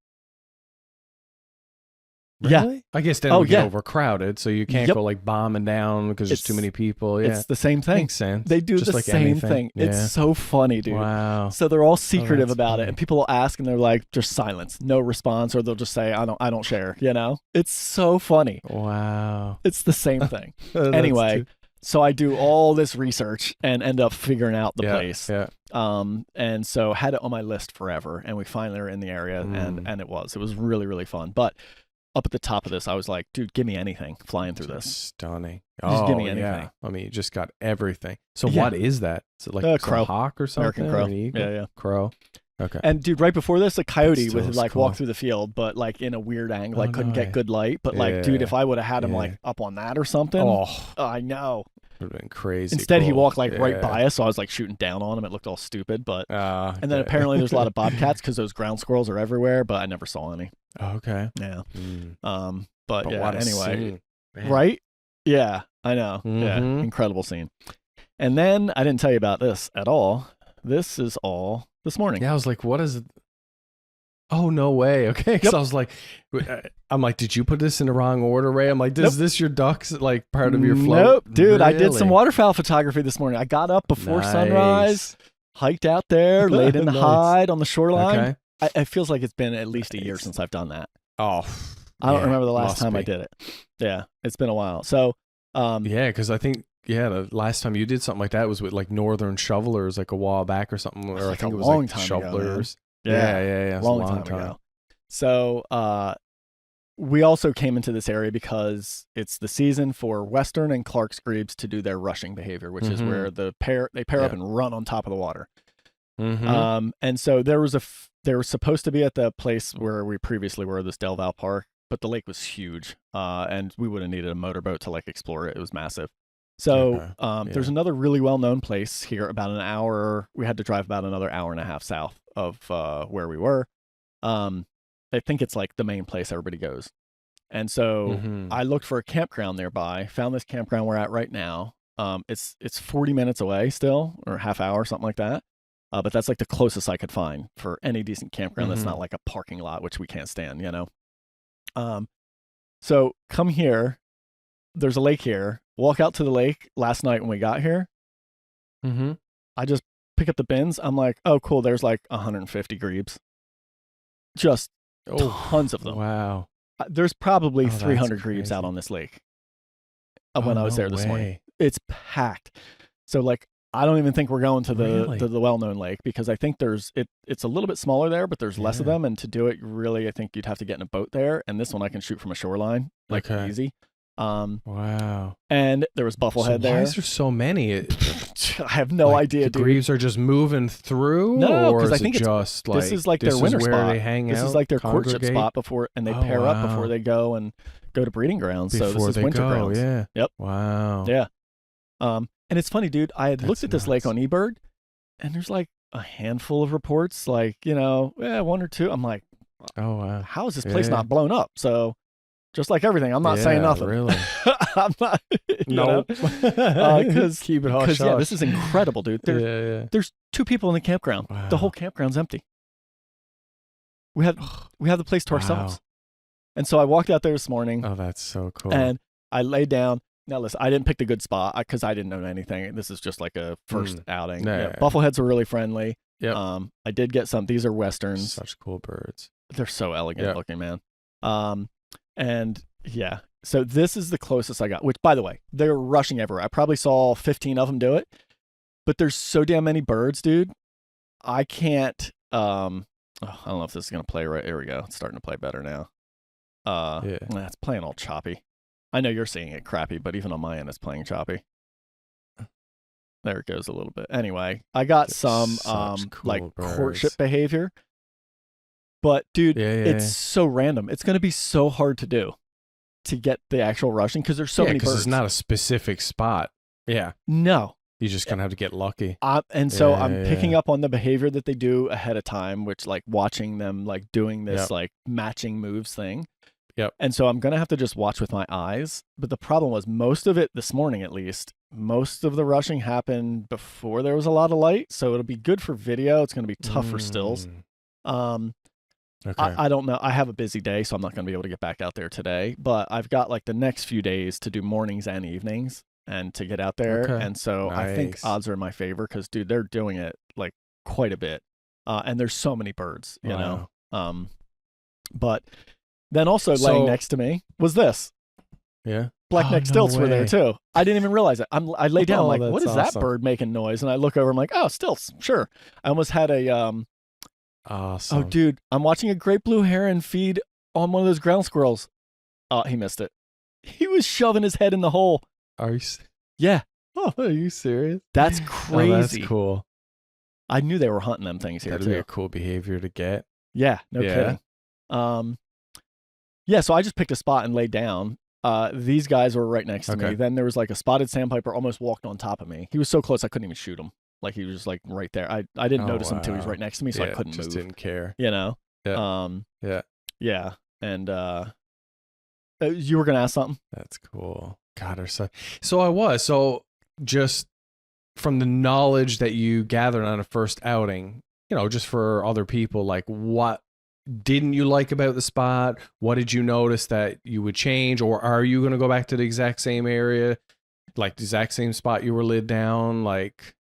Really? Yeah. I guess then we get overcrowded, so you can't go like bombing down because there's too many people. Yeah. It's the same thing. Makes sense. They do the same thing. Yeah. It's so funny, dude. Wow. So they're all secretive about it, and people will ask, and they're like, just silence, no response, or they'll just say, I don't share. You know? It's so funny. Wow. It's the same thing. Anyway, so I do all this research and end up figuring out the place. Yeah. And so had it on my list forever, and we finally were in the area, and it was really, really fun. But up at the top of this, I was like, dude, give me anything flying through this. Stunning. Just give me anything. Yeah. I mean, you just got everything. So what is that? Is it like a crow. Hawk or something? American crow. Yeah. Crow. Okay. And dude, right before this, a coyote would like walk through the field, but like in a weird angle. I couldn't get good light. But like, dude, if I would have had him like up on that or something, I know. Would have been crazy. Instead, he walked like right by us, so I was like shooting down on him. It looked all stupid, but and then apparently there's a lot of bobcats because those ground squirrels are everywhere, but I never saw any. Okay. Yeah. But yeah. Anyway, right? Yeah, I know. Yeah, incredible scene. And then I didn't tell you about this at all. This is all this morning. Yeah, I was like, what is it? Oh, no way. Okay. Because I was like, I'm like, did you put this in the wrong order, Ray? I'm like, is this your ducks, like part of your float? Nope. Dude, really? I did some waterfowl photography this morning. I got up before sunrise, hiked out there, laid in the hide on the shoreline. Okay. It feels like it's been at least a year since I've done that. Oh, I don't remember the last time I did it. Yeah, it's been a while. So, because I think, the last time you did something like that was with like Northern Shovelers, like a while back or something. Or I think it was like Shovelers. Yeah. Long time ago. So, we also came into this area because it's the season for Western and Clark's grebes to do their rushing behavior, which is where they pair up and run on top of the water. And so there was supposed to be at the place where we previously were, this Del Val Park, but the lake was huge, and we would have needed a motorboat to like explore it. It was massive. So there's another really well-known place here about an hour. We had to drive about another hour and a half south of where we were. I think it's like the main place everybody goes. And so I looked for a campground nearby, found this campground we're at right now. It's 40 minutes away still, or half hour, something like that. But that's like the closest I could find for any decent campground that's not like a parking lot, which we can't stand, you know? So come here. There's a lake here. Walk out to the lake last night when we got here. I just pick up the bins. I'm like, oh, cool. There's like 150 grebes. Just tons of them. Wow. There's probably 300 grebes out on this lake when I was there this morning. It's packed. So like, I don't even think we're going to the well-known lake because I think it's a little bit smaller there, but there's less of them. And to do it, really, I think you'd have to get in a boat there. And this one I can shoot from a shoreline, like easy. Wow. And there was bufflehead there. Why is there so many? I have no idea, the dude. Grebes are just moving through? No, because I think it's just like this is like their winter where spot. They hang out. This is like their courtship spot before, and they pair up before they go to breeding grounds. So this is winter grounds. Yeah. Yep. Wow. Yeah. And it's funny, dude. I had looked at this lake on eBird, and there's like a handful of reports, like one or two. I'm like, oh wow, how is this place not blown up? So Just like everything, I'm not saying nothing. Really? I'm not. No. Because keep it hush. yeah, this is incredible, dude. There's 2 people in the campground. Wow. The whole campground's empty. We have the place to ourselves. And so I walked out there this morning. Oh, that's so cool. And I laid down. Now listen, I didn't pick the good spot because I didn't know anything. This is just like a first outing. Buffleheads were really friendly. Yep. I did get some. These are westerns. Such cool birds. They're so elegant looking, man. And yeah, so this is the closest I got. Which, by the way, they're rushing everywhere. I probably saw 15 of them do it, but there's so damn many birds, dude. I can't. I don't know if this is gonna play right. Here we go. It's starting to play better now. It's playing all choppy. I know you're seeing it crappy, but even on my end, it's playing choppy. There it goes a little bit. Anyway, I got some cool like birds. Courtship behavior. But dude, it's so random. It's going to be so hard to do to get the actual rushing because there's so many birds. Because it's not a specific spot. Yeah. No. You're just going to have to get lucky. And so I'm picking up on the behavior that they do ahead of time, which like watching them like doing this like matching moves thing. Yep. And so I'm going to have to just watch with my eyes. But the problem was most of it this morning, at least, most of the rushing happened before there was a lot of light. So it'll be good for video. It's going to be tough for stills. Okay. I don't know. I have a busy day, so I'm not going to be able to get back out there today. But I've got like the next few days to do mornings and evenings and to get out there. Okay. And so I think odds are in my favor because, dude, they're doing it like quite a bit. And there's so many birds, you know. But then also laying next to me was this. Yeah. Black-necked stilts were there too. I didn't even realize it. I lay down like, what is that awesome. bird making noise? And I look over, I'm like, oh, stilts, sure. I almost had a Awesome. Oh, dude, I'm watching a great blue heron feed on one of those ground squirrels. Oh, he missed it. He was shoving his head in the hole. Are you? Yeah. Oh, are you serious? That's crazy. Oh, that's cool. I knew they were hunting them things here That'd too. be a cool behavior to get. Yeah, no kidding. Yeah, so I just picked a spot and laid down. These guys were right next to me. Then there was like a spotted sandpiper almost walked on top of me. He was so close I couldn't even shoot him. Like he was just like right there. I didn't notice him until he was right next to me, so I couldn't just move. Didn't care. You know? Yeah. And you were gonna ask something? That's cool. God, so I was. So just from the knowledge that you gathered on a first outing, you know, just for other people, like what didn't you like about the spot? What did you notice that you would change? Or are you gonna go back to the exact same area? Like the exact same spot you were laid down? Like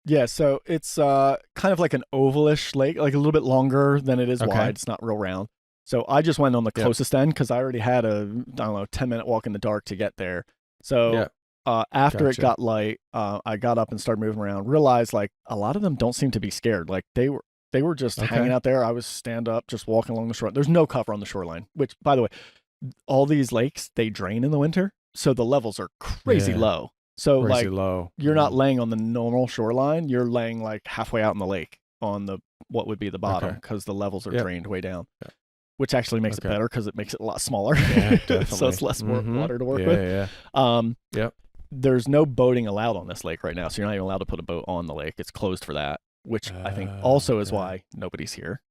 yeah, so it's kind of like an ovalish lake, like a little bit longer than it is wide. It's not real round. So I just went on the closest end because I already had a, I don't know, 10-minute walk in the dark to get there. So after it got light, I got up and started moving around, realized like a lot of them don't seem to be scared. Like they were just hanging out there. I was stand up, just walking along the shore. There's no cover on the shoreline, which by the way, all these lakes, they drain in the winter. So the levels are crazy low. So crazy like low. You're not laying on the normal shoreline. You're laying like halfway out in the lake on the what would be the bottom because the levels are drained way down, which actually makes it better because it makes it a lot smaller. Yeah, so it's less water to work with. There's no boating allowed on this lake right now, so you're not even allowed to put a boat on the lake. It's closed for that, which I think also is why nobody's here,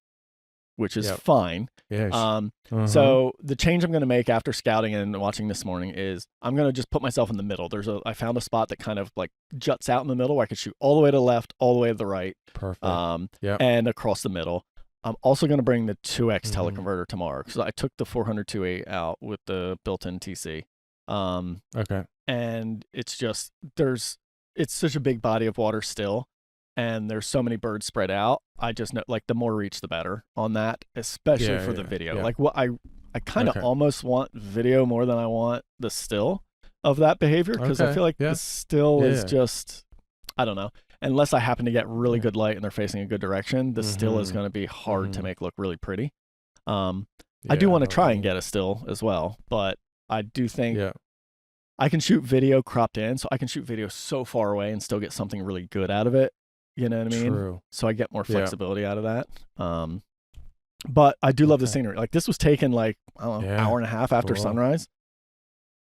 which is fine. So the change I'm going to make after scouting and watching this morning is I'm going to just put myself in the middle. I found a spot that kind of like juts out in the middle where I could shoot all the way to the left, all the way to the right. Perfect. And across the middle. I'm also going to bring the 2X teleconverter tomorrow because I took the 400-2.8 out with the built-in TC. And it's just, it's such a big body of water still. And there's so many birds spread out. I just know, like, the more reach, the better on that, especially for the video. Yeah. Like, what I kind of almost want video more than I want the still of that behavior because I feel like the still is just, I don't know. Unless I happen to get really good light and they're facing a good direction, the still is going to be hard to make look really pretty. I do want to try and get a still as well, but I do think I can shoot video cropped in, so I can shoot video so far away and still get something really good out of it. You know what I mean? True. So I get more flexibility out of that. But I do love the scenery. Like this was taken like, I don't know, hour and a half after sunrise.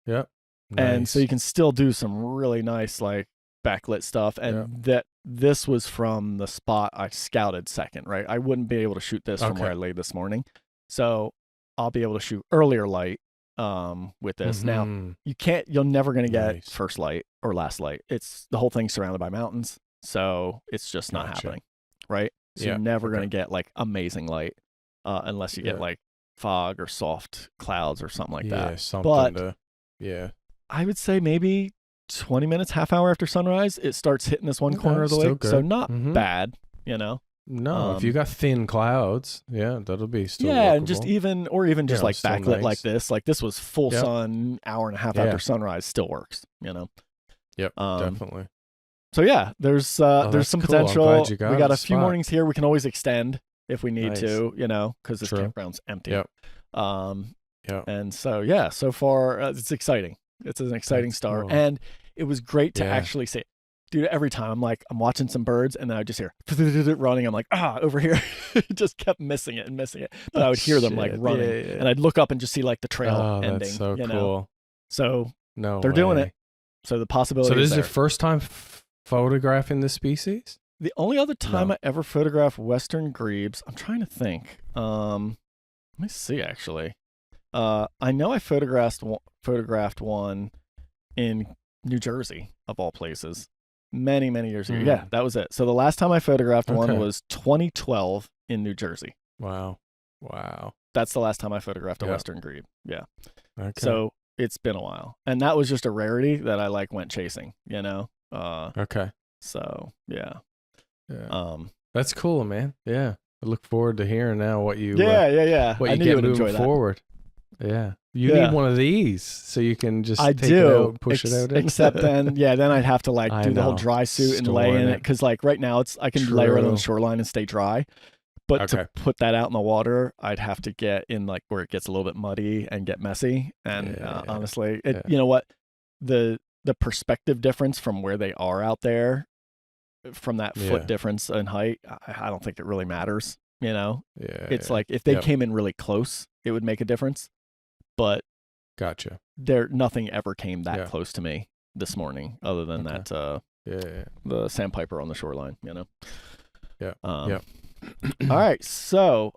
Yep. Nice. And so you can still do some really nice like backlit stuff. And that this was from the spot I scouted second, right? I wouldn't be able to shoot this from where I laid this morning. So I'll be able to shoot earlier light with this. Now you're never going to get first light or last light. It's the whole thing's surrounded by mountains. So it's just not happening. Right. So you're never going to get like amazing light, unless you get like fog or soft clouds or something like that. Something I would say maybe 20 minutes, half hour after sunrise, it starts hitting this one corner of the lake. So not bad, you know? No, if you got thin clouds, that'll be still and just even just like backlit like this. Like this was full sun, hour and a half after sunrise, still works, you know? Yep, definitely. So there's some potential. We got a few mornings here. We can always extend if we need to, you know, because this campground's empty. Yep. And so so far it's exciting. It's an exciting start, and it was great to actually see it. Dude, every time I'm watching some birds, and then I just hear running. I'm like, over here. Just kept missing it, but I would hear them like running, and I'd look up and just see like the trail ending. That's so you know? Cool. So they're doing it. So the possibility. So this is your first time photographing this species? The only other time I ever photographed western grebes, I'm trying to think. Let me see, actually. I know I photographed one in New Jersey, of all places, many, many years ago. Yeah, that was it. So the last time I photographed one was 2012 in New Jersey. Wow. That's the last time I photographed a western grebe. Yeah. Okay. So it's been a while. And that was just a rarity that I went chasing, you know? Okay. So, yeah. That's cool, man. Yeah. I look forward to hearing now what you what you get moving forward. Yeah. You need one of these so you can just take it out and push it out. Except then I'd have to do the whole dry suit and lay in it. Because right now I can layer it on the shoreline and stay dry. But to put that out in the water, I'd have to get in where it gets a little bit muddy and get messy. And honestly, you know what? The perspective difference from where they are out there, from that foot difference in height, I don't think it really matters. You know, it's like if they came in really close, it would make a difference. But gotcha. Nothing ever came that close to me this morning, other than that the sandpiper on the shoreline. You know. Yeah. All right. So,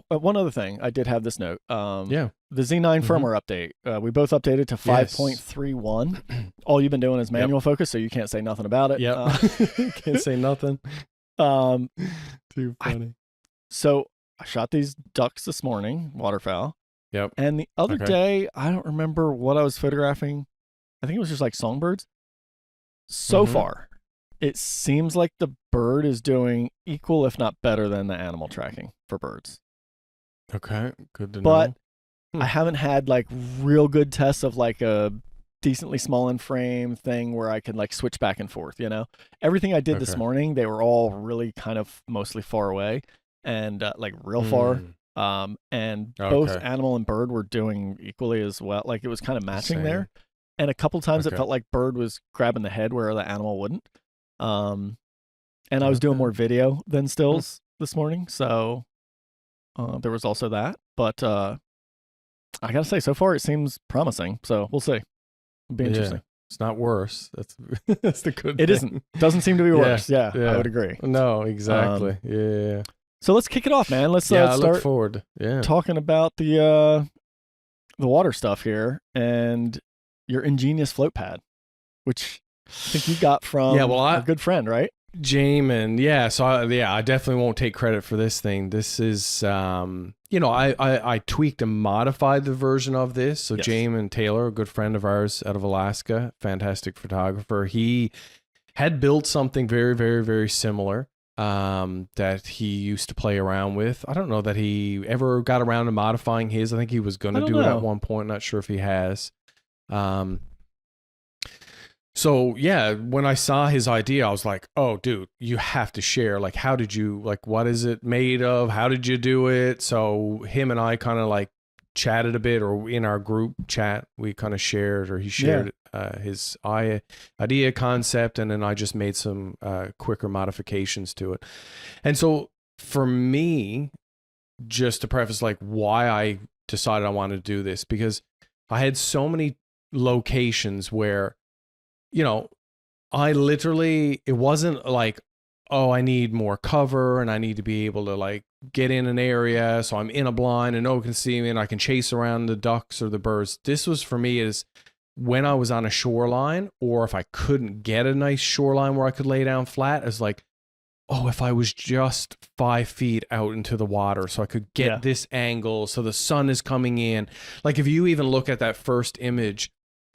one other thing, I did have this note. The Z9 firmware update. We both updated to 5.31. All you've been doing is manual focus, so you can't say nothing about it. Can't say nothing. Too funny. So I shot these ducks this morning, waterfowl. Yep. And the other day, I don't remember what I was photographing. I think it was just songbirds. So far, it seems like the bird is doing equal, if not better, than the animal tracking for birds. Okay, good to know. But I haven't had real good tests of a decently small in frame thing where I can switch back and forth, you know? Everything I did this morning, they were all really kind of mostly far away and real far. And both animal and bird were doing equally as well. It was kind of matching there. And a couple times it felt like bird was grabbing the head where the animal wouldn't. And I was doing more video than stills this morning. So there was also that. But I got to say, so far it seems promising. So we'll see. It'll be interesting. It's not worse. That's the good thing. It isn't. Doesn't seem to be worse. Yeah, I would agree. No, exactly. So let's kick it off, man. Let's I start look forward. talking about the water stuff here and your ingenious float pad, which I think you got from a good friend, right? Jamin. So I definitely won't take credit for this thing. This is I tweaked and modified the version of this. So Jamin Taylor, a good friend of ours out of Alaska, fantastic photographer, he had built something very, very, very similar that he used to play around with. I don't know that he ever got around to modifying his. I think he was going to do it at one point. Not sure if he has. So when I saw his idea, I was like, oh, dude, you have to share. How did you, what is it made of? How did you do it? So him and I kind of chatted a bit, or in our group chat, we kind of shared, or he shared his idea concept. And then I just made some quicker modifications to it. And so for me, just to preface why I decided I wanted to do this, because I had so many locations where, I literally, it wasn't oh, I need more cover and I need to be able to like get in an area so I'm in a blind and no one can see me and I can chase around the ducks or the birds. This was for me is when I was on a shoreline, or if I couldn't get a nice shoreline where I could lay down flat, is like, oh, if I was just 5 feet out into the water so I could get this angle so the sun is coming in. Like if you even look at that first image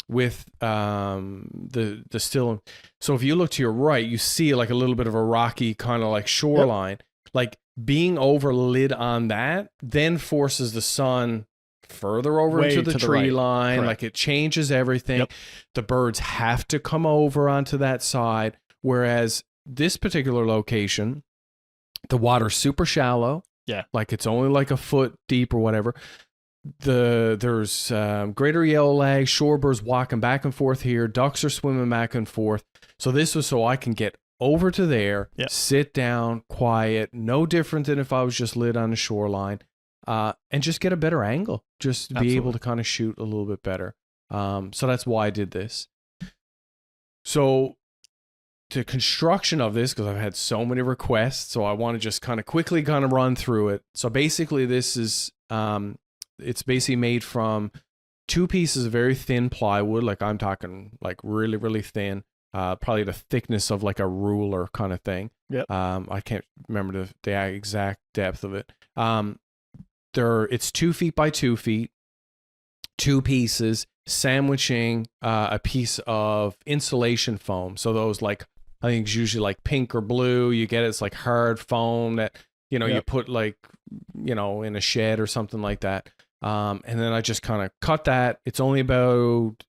with the still, so if you look to your right, you see like a little bit of a rocky kind of like shoreline. Like being overlit on that then forces the sun further over Way into the to the tree right. line. Correct. Like it changes everything. The birds have to come over onto that side, whereas this particular location, the water's super shallow. Yeah. Like it's only like a foot deep or whatever. There's greater yellowlag, shorebirds walking back and forth here, ducks are swimming back and forth. So this was so I can get over to there, sit down, quiet, no different than if I was just lit on the shoreline, and just get a better angle, just be able to kind of shoot a little bit better. So that's why I did this. So the construction of this, because I've had so many requests, so I want to just kind of quickly kind of run through it. So basically this is it's basically made from 2 pieces of very thin plywood, like I'm talking like really, really thin, probably the thickness of like a ruler kind of thing. I can't remember the exact depth of it. It's 2 feet by 2 feet, 2 pieces, sandwiching a piece of insulation foam. So those like, I think it's usually like pink or blue. You get it's like hard foam that, you know, you put like, you know, in a shed or something like that. And then I just kind of cut that. It's only about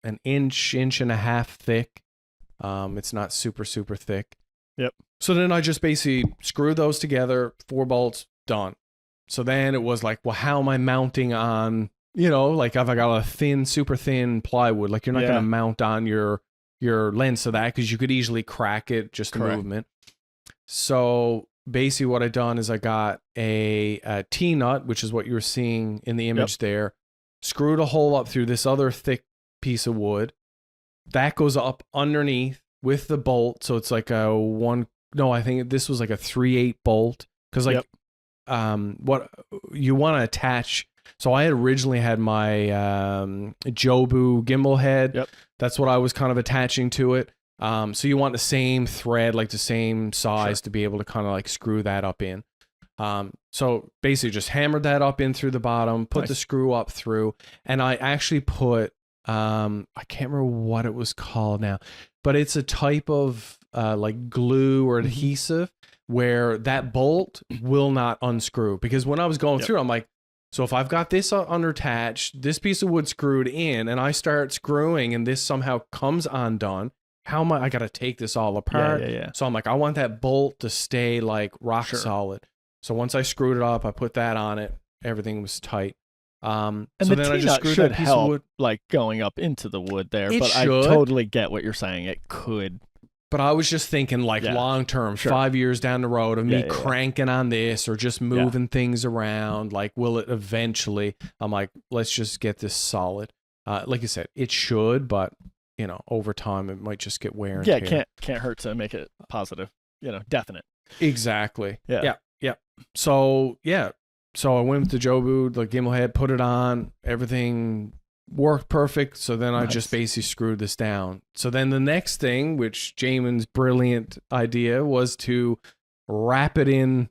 an inch and a half thick. It's not super, super thick. So then I just basically screw those together, 4 bolts, done. So then it was like, well, how am I mounting on, you know, like if I got a thin, super thin plywood, like you're not going to mount on your lens of that because you could easily crack it, just a movement. So basically what I done is I got a T-nut, which is what you were seeing in the image there, screwed a hole up through this other thick piece of wood. That goes up underneath with the bolt. So it's like I think this was like a 3/8 bolt. Because like what you want to attach. So I had originally had my Jobu gimbal head. That's what I was kind of attaching to it. So you want the same thread, like the same size to be able to kind of like screw that up in. So basically just hammered that up in through the bottom, put the screw up through, and I actually put, I can't remember what it was called now, but it's a type of like glue or adhesive where that bolt will not unscrew. Because when I was going through, I'm like, so if I've got this unattached, this piece of wood screwed in, and I start screwing and this somehow comes undone, how am I got to take this all apart? So I'm like, I want that bolt to stay like rock solid. So once I screwed it up, I put that on it. Everything was tight. And so the then I T-nut just screwed should that piece help, of wood. like going up into the wood there. It but should. I totally get what you're saying. It could. But I was just thinking like long term, 5 years down the road of me cranking on this or just moving things around. Like, will it eventually? I'm like, let's just get this solid. Like you said, it should, but you know, over time it might just get wear and tear. Yeah, can't hurt to make it positive. You know, definite. Exactly. Yeah. So I went with the Jobu, the gimbal head, put it on, everything worked perfect. So then I just basically screwed this down. So then the next thing, which Jamin's brilliant idea, was to wrap it in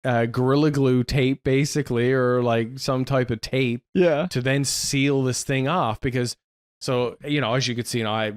Gorilla Glue tape, basically, or like some type of tape, to then seal this thing off. Because, so you know, as you can see, I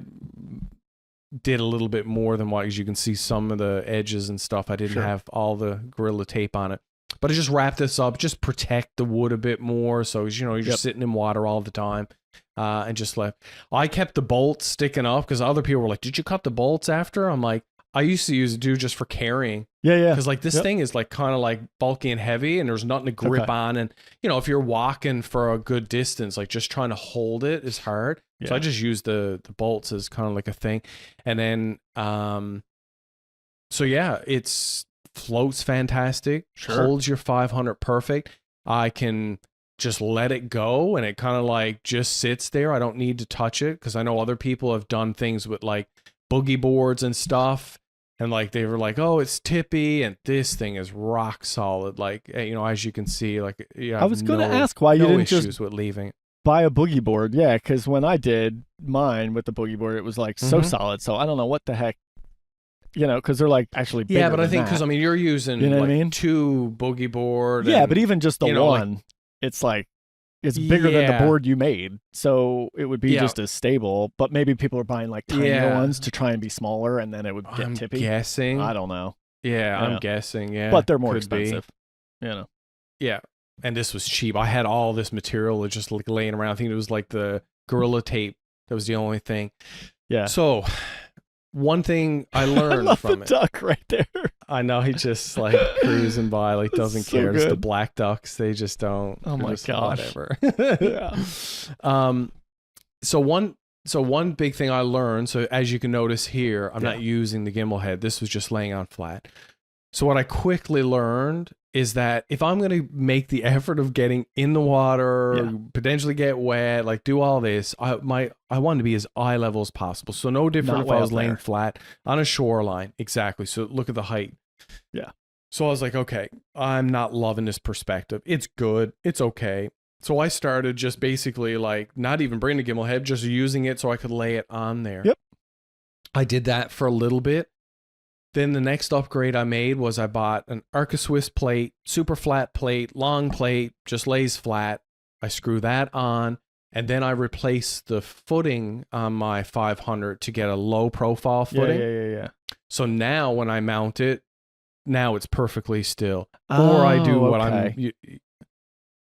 did a little bit more than what, as you can see, some of the edges and stuff. I didn't have all the Gorilla tape on it. But I just wrapped this up, just protect the wood a bit more. So, you know, you're just sitting in water all the time, and just left. I kept the bolts sticking up because other people were like, did you cut the bolts after? I'm like, I used to use it just for carrying. Because like this thing is like kind of like bulky and heavy and there's nothing to grip on. And, you know, if you're walking for a good distance, like just trying to hold it is hard. So I just used the bolts as kind of like a thing. And then, so yeah, it's floats fantastic, holds your 500 perfect. I can just let it go and it kind of like just sits there. I don't need to touch it because I know other people have done things with like boogie boards and stuff, And like they were like, oh, it's tippy, and this thing is rock solid. Like, as you can see, like I was going to ask why you didn't just with leaving it. Buy a boogie board. Yeah, because when I did mine with the boogie board, it was like so solid. So I don't know what the heck, because they're like actually bigger. Yeah, but I think because you're using what I mean? 2 boogie board. Yeah, but even just the one, it's like it's bigger than the board you made, so it would be just as stable. But maybe people are buying like tinier ones to try and be smaller, and then it would get tippy. Guessing. I don't know. Yeah, I'm guessing. Yeah, but they're more expensive. Yeah, and this was cheap. I had all this material just like laying around. I think it was like the Gorilla Tape. That was the only thing. Yeah. So one thing I learned I love from the duck right there. I know he just like cruising by, like doesn't care. Good. Just the black ducks, they just don't. Oh my gosh. Whatever. Yeah. So one big thing I learned. So as you can notice here, I'm not using the gimbal head. This was just laying on flat. So what I quickly learned is that if I'm going to make the effort of getting in the water, potentially get wet, like do all this, I want to be as eye level as possible. So no different if I was laying flat on a shoreline. Exactly. So look at the height. Yeah. So I was like, okay, I'm not loving this perspective. It's good. It's okay. So I started just basically like not even bringing the gimbal head, just using it so I could lay it on there. Yep. I did that for a little bit. Then the next upgrade I made was I bought an Arca Swiss plate, super flat plate, long plate, just lays flat. I screw that on, and then I replaced the footing on my 500 to get a low profile footing. Yeah. So now when I mount it, now it's perfectly still. Or I do what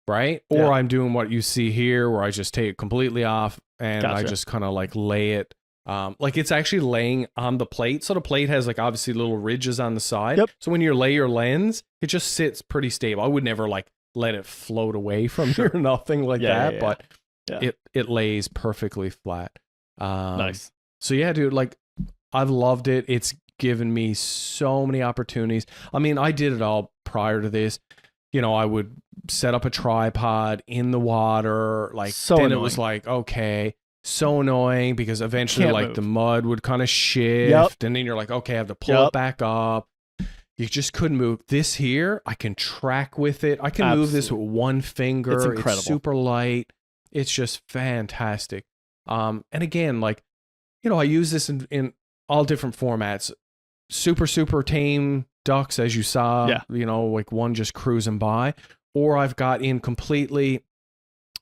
right? Or I'm doing what you see here where I just take it completely off and I just kind of like lay it. Like it's actually laying on the plate. So the plate has like obviously little ridges on the side. Yep. So when you lay your lens, it just sits pretty stable. I would never like let it float away from you or nothing like that. But it lays perfectly flat. Nice. So yeah, dude, like I've loved it. It's given me so many opportunities. I mean, I did it all prior to this. I would set up a tripod in the water. Like so then annoying. It was like, okay. So annoying because eventually Can't like move. the mud would kind of shift and then you're like, okay, I have to pull it back up. You just couldn't move. This here, I can track with it. I can move this with one finger. It's incredible. It's super light. It's just fantastic. And again, like, I use this in all different formats. Super tame ducks, as you saw, like one just cruising by. Or I've got in completely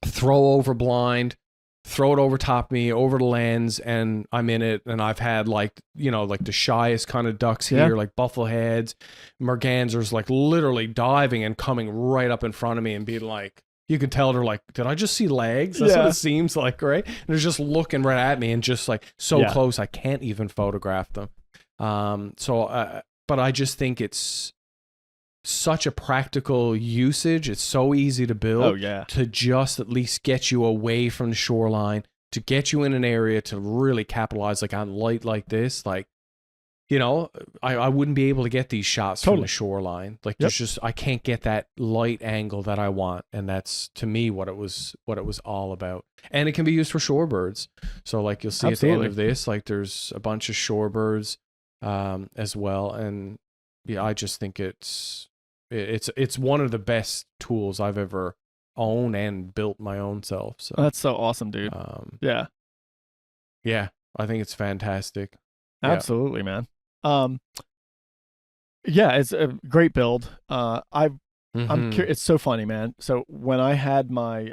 throw over blind, throw it over top me, over the lens, and I'm in it. And I've had like the shyest kind of ducks here, like buffleheads, mergansers, like literally diving and coming right up in front of me and being like, you can tell they're like, did I just see legs? That's what it seems like, right? And they're just looking right at me and just like so close, I can't even photograph them. But I just think it's such a practical usage. It's so easy to build to just at least get you away from the shoreline, to get you in an area to really capitalize like on light like this. Like, I wouldn't be able to get these shots from the shoreline. Like there's just, I can't get that light angle that I want. And that's to me what it was all about. And it can be used for shorebirds. So like you'll see at the end of this, like there's a bunch of shorebirds as well. And yeah, I just think it's one of the best tools I've ever owned and built my own self. So that's so awesome, dude. Yeah, I think it's fantastic. Absolutely, man. It's a great build. I'm curious. It's so funny, man. So when I had my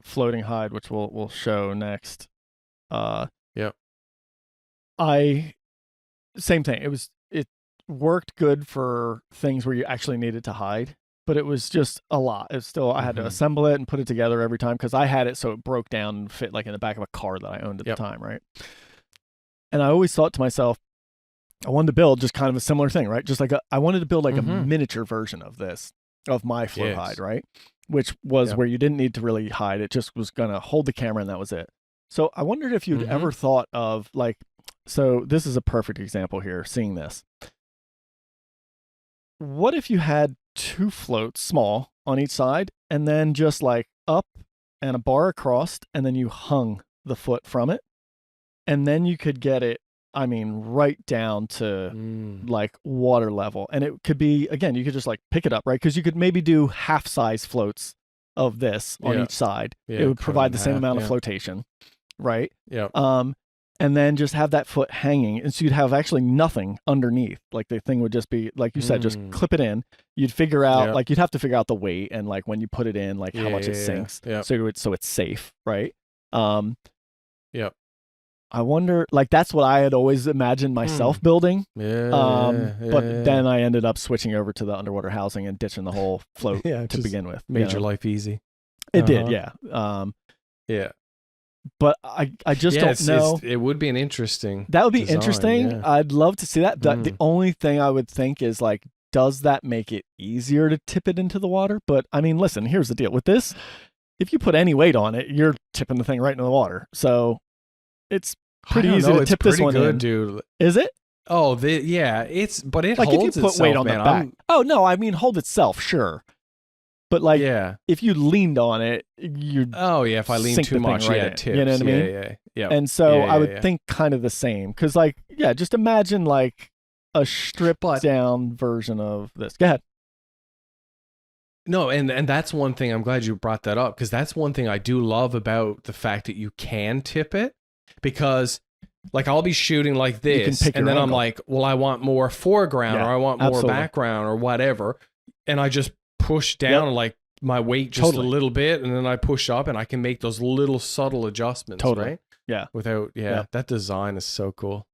floating hide, which we'll show next, same thing. It worked good for things where you actually needed to hide, but it was just a lot. It's still, I had to assemble it and put it together every time because I had it so it broke down and fit like in the back of a car that I owned at the time, right? And I always thought to myself, I wanted to build just kind of a similar thing, right? Just like I wanted to build like a miniature version of this, of my float hide, right? Which was where you didn't need to really hide. It just was going to hold the camera and that was it. So I wondered if you'd ever thought of like, so this is a perfect example here, seeing this. What if you had 2 floats small on each side and then just like up and a bar across and then you hung the foot from it and then you could get it I mean, right down to like water level. And it could be, again, you could just like pick it up, right? Because you could maybe do half size floats of this on each side. It would provide the same amount of flotation, right? Yeah. And then just have that foot hanging. And so you'd have actually nothing underneath. Like the thing would just be, like you said, just clip it in. You'd figure out, like you'd have to figure out the weight and like when you put it in, like how much it sinks. So it's safe, right? Yep. I wonder, like that's what I had always imagined myself building. But then I ended up switching over to the underwater housing and ditching the whole float to begin with. Made your life easy. It did, yeah. Yeah. But I just don't know. It would be an interesting. That would be design, interesting. Yeah. I'd love to see that. The only thing I would think is like, does that make it easier to tip it into the water? But I mean, listen, here's the deal with this. If you put any weight on it, you're tipping the thing right into the water. So it's pretty easy to tip this one in. Dude. Is it? Oh, it like holds if you put itself, weight on man. the back. Oh no, I mean hold itself, sure. But like, if you leaned on it, you if I lean too much, it tips. You know what I mean? Yeah. And so I would think kind of the same, because like, just imagine like a stripped down version of this. Go ahead. No, and that's one thing. I'm glad you brought that up, because that's one thing I do love about the fact that you can tip it, because like I'll be shooting like this, and then I'm like, well, I want more foreground, or I want more background, or whatever, and I just push down like my weight just a little bit, and then I push up, and I can make those little subtle adjustments. Right? Yeah. Without that design is so cool.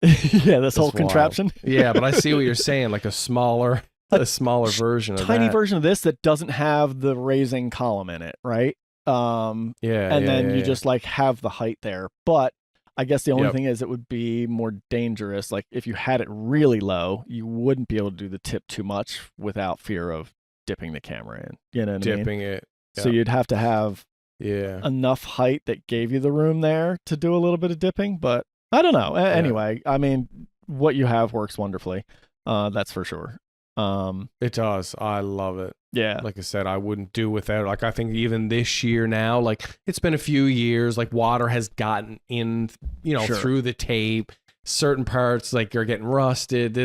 This whole contraption. Yeah, but I see what you're saying, like a smaller version of that. Tiny version of this that doesn't have the raising column in it, right? And then you just like have the height there. But I guess the only thing is it would be more dangerous. Like if you had it really low, you wouldn't be able to do the tip too much without fear of dipping the camera in. You know what I mean? Dipping it. So you'd have to have enough height that gave you the room there to do a little bit of dipping. But I don't know. Anyway, I mean, what you have works wonderfully. That's for sure. It does. I love it. Yeah. Like I said, I wouldn't do without it. Like I think even this year now, like it's been a few years, like water has gotten in, through the tape. Certain parts like are getting rusted,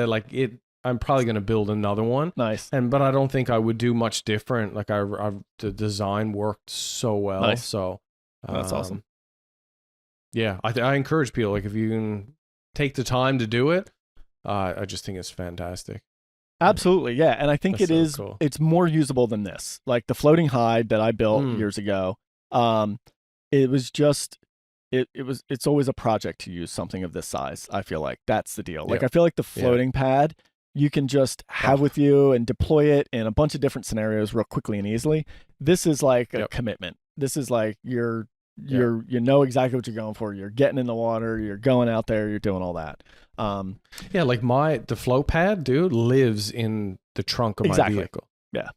like it. I'm probably going to build another one. Nice. But I don't think I would do much different. Like the design worked so well. Nice. So that's awesome. Yeah. I encourage people, like if you can take the time to do it, I just think it's fantastic. Absolutely, yeah, and I think cool. It's more usable than this. Like the floating hide that I built years ago, it was just it's always a project to use something of this size. I feel like that's the deal. Like I feel like the floating pad you can just have with you and deploy it in a bunch of different scenarios real quickly and easily. This is like a commitment. This is like you know exactly what you're going for. You're getting in the water, you're going out there, you're doing all that. Like the float pad, dude, lives in the trunk of my vehicle. Yeah.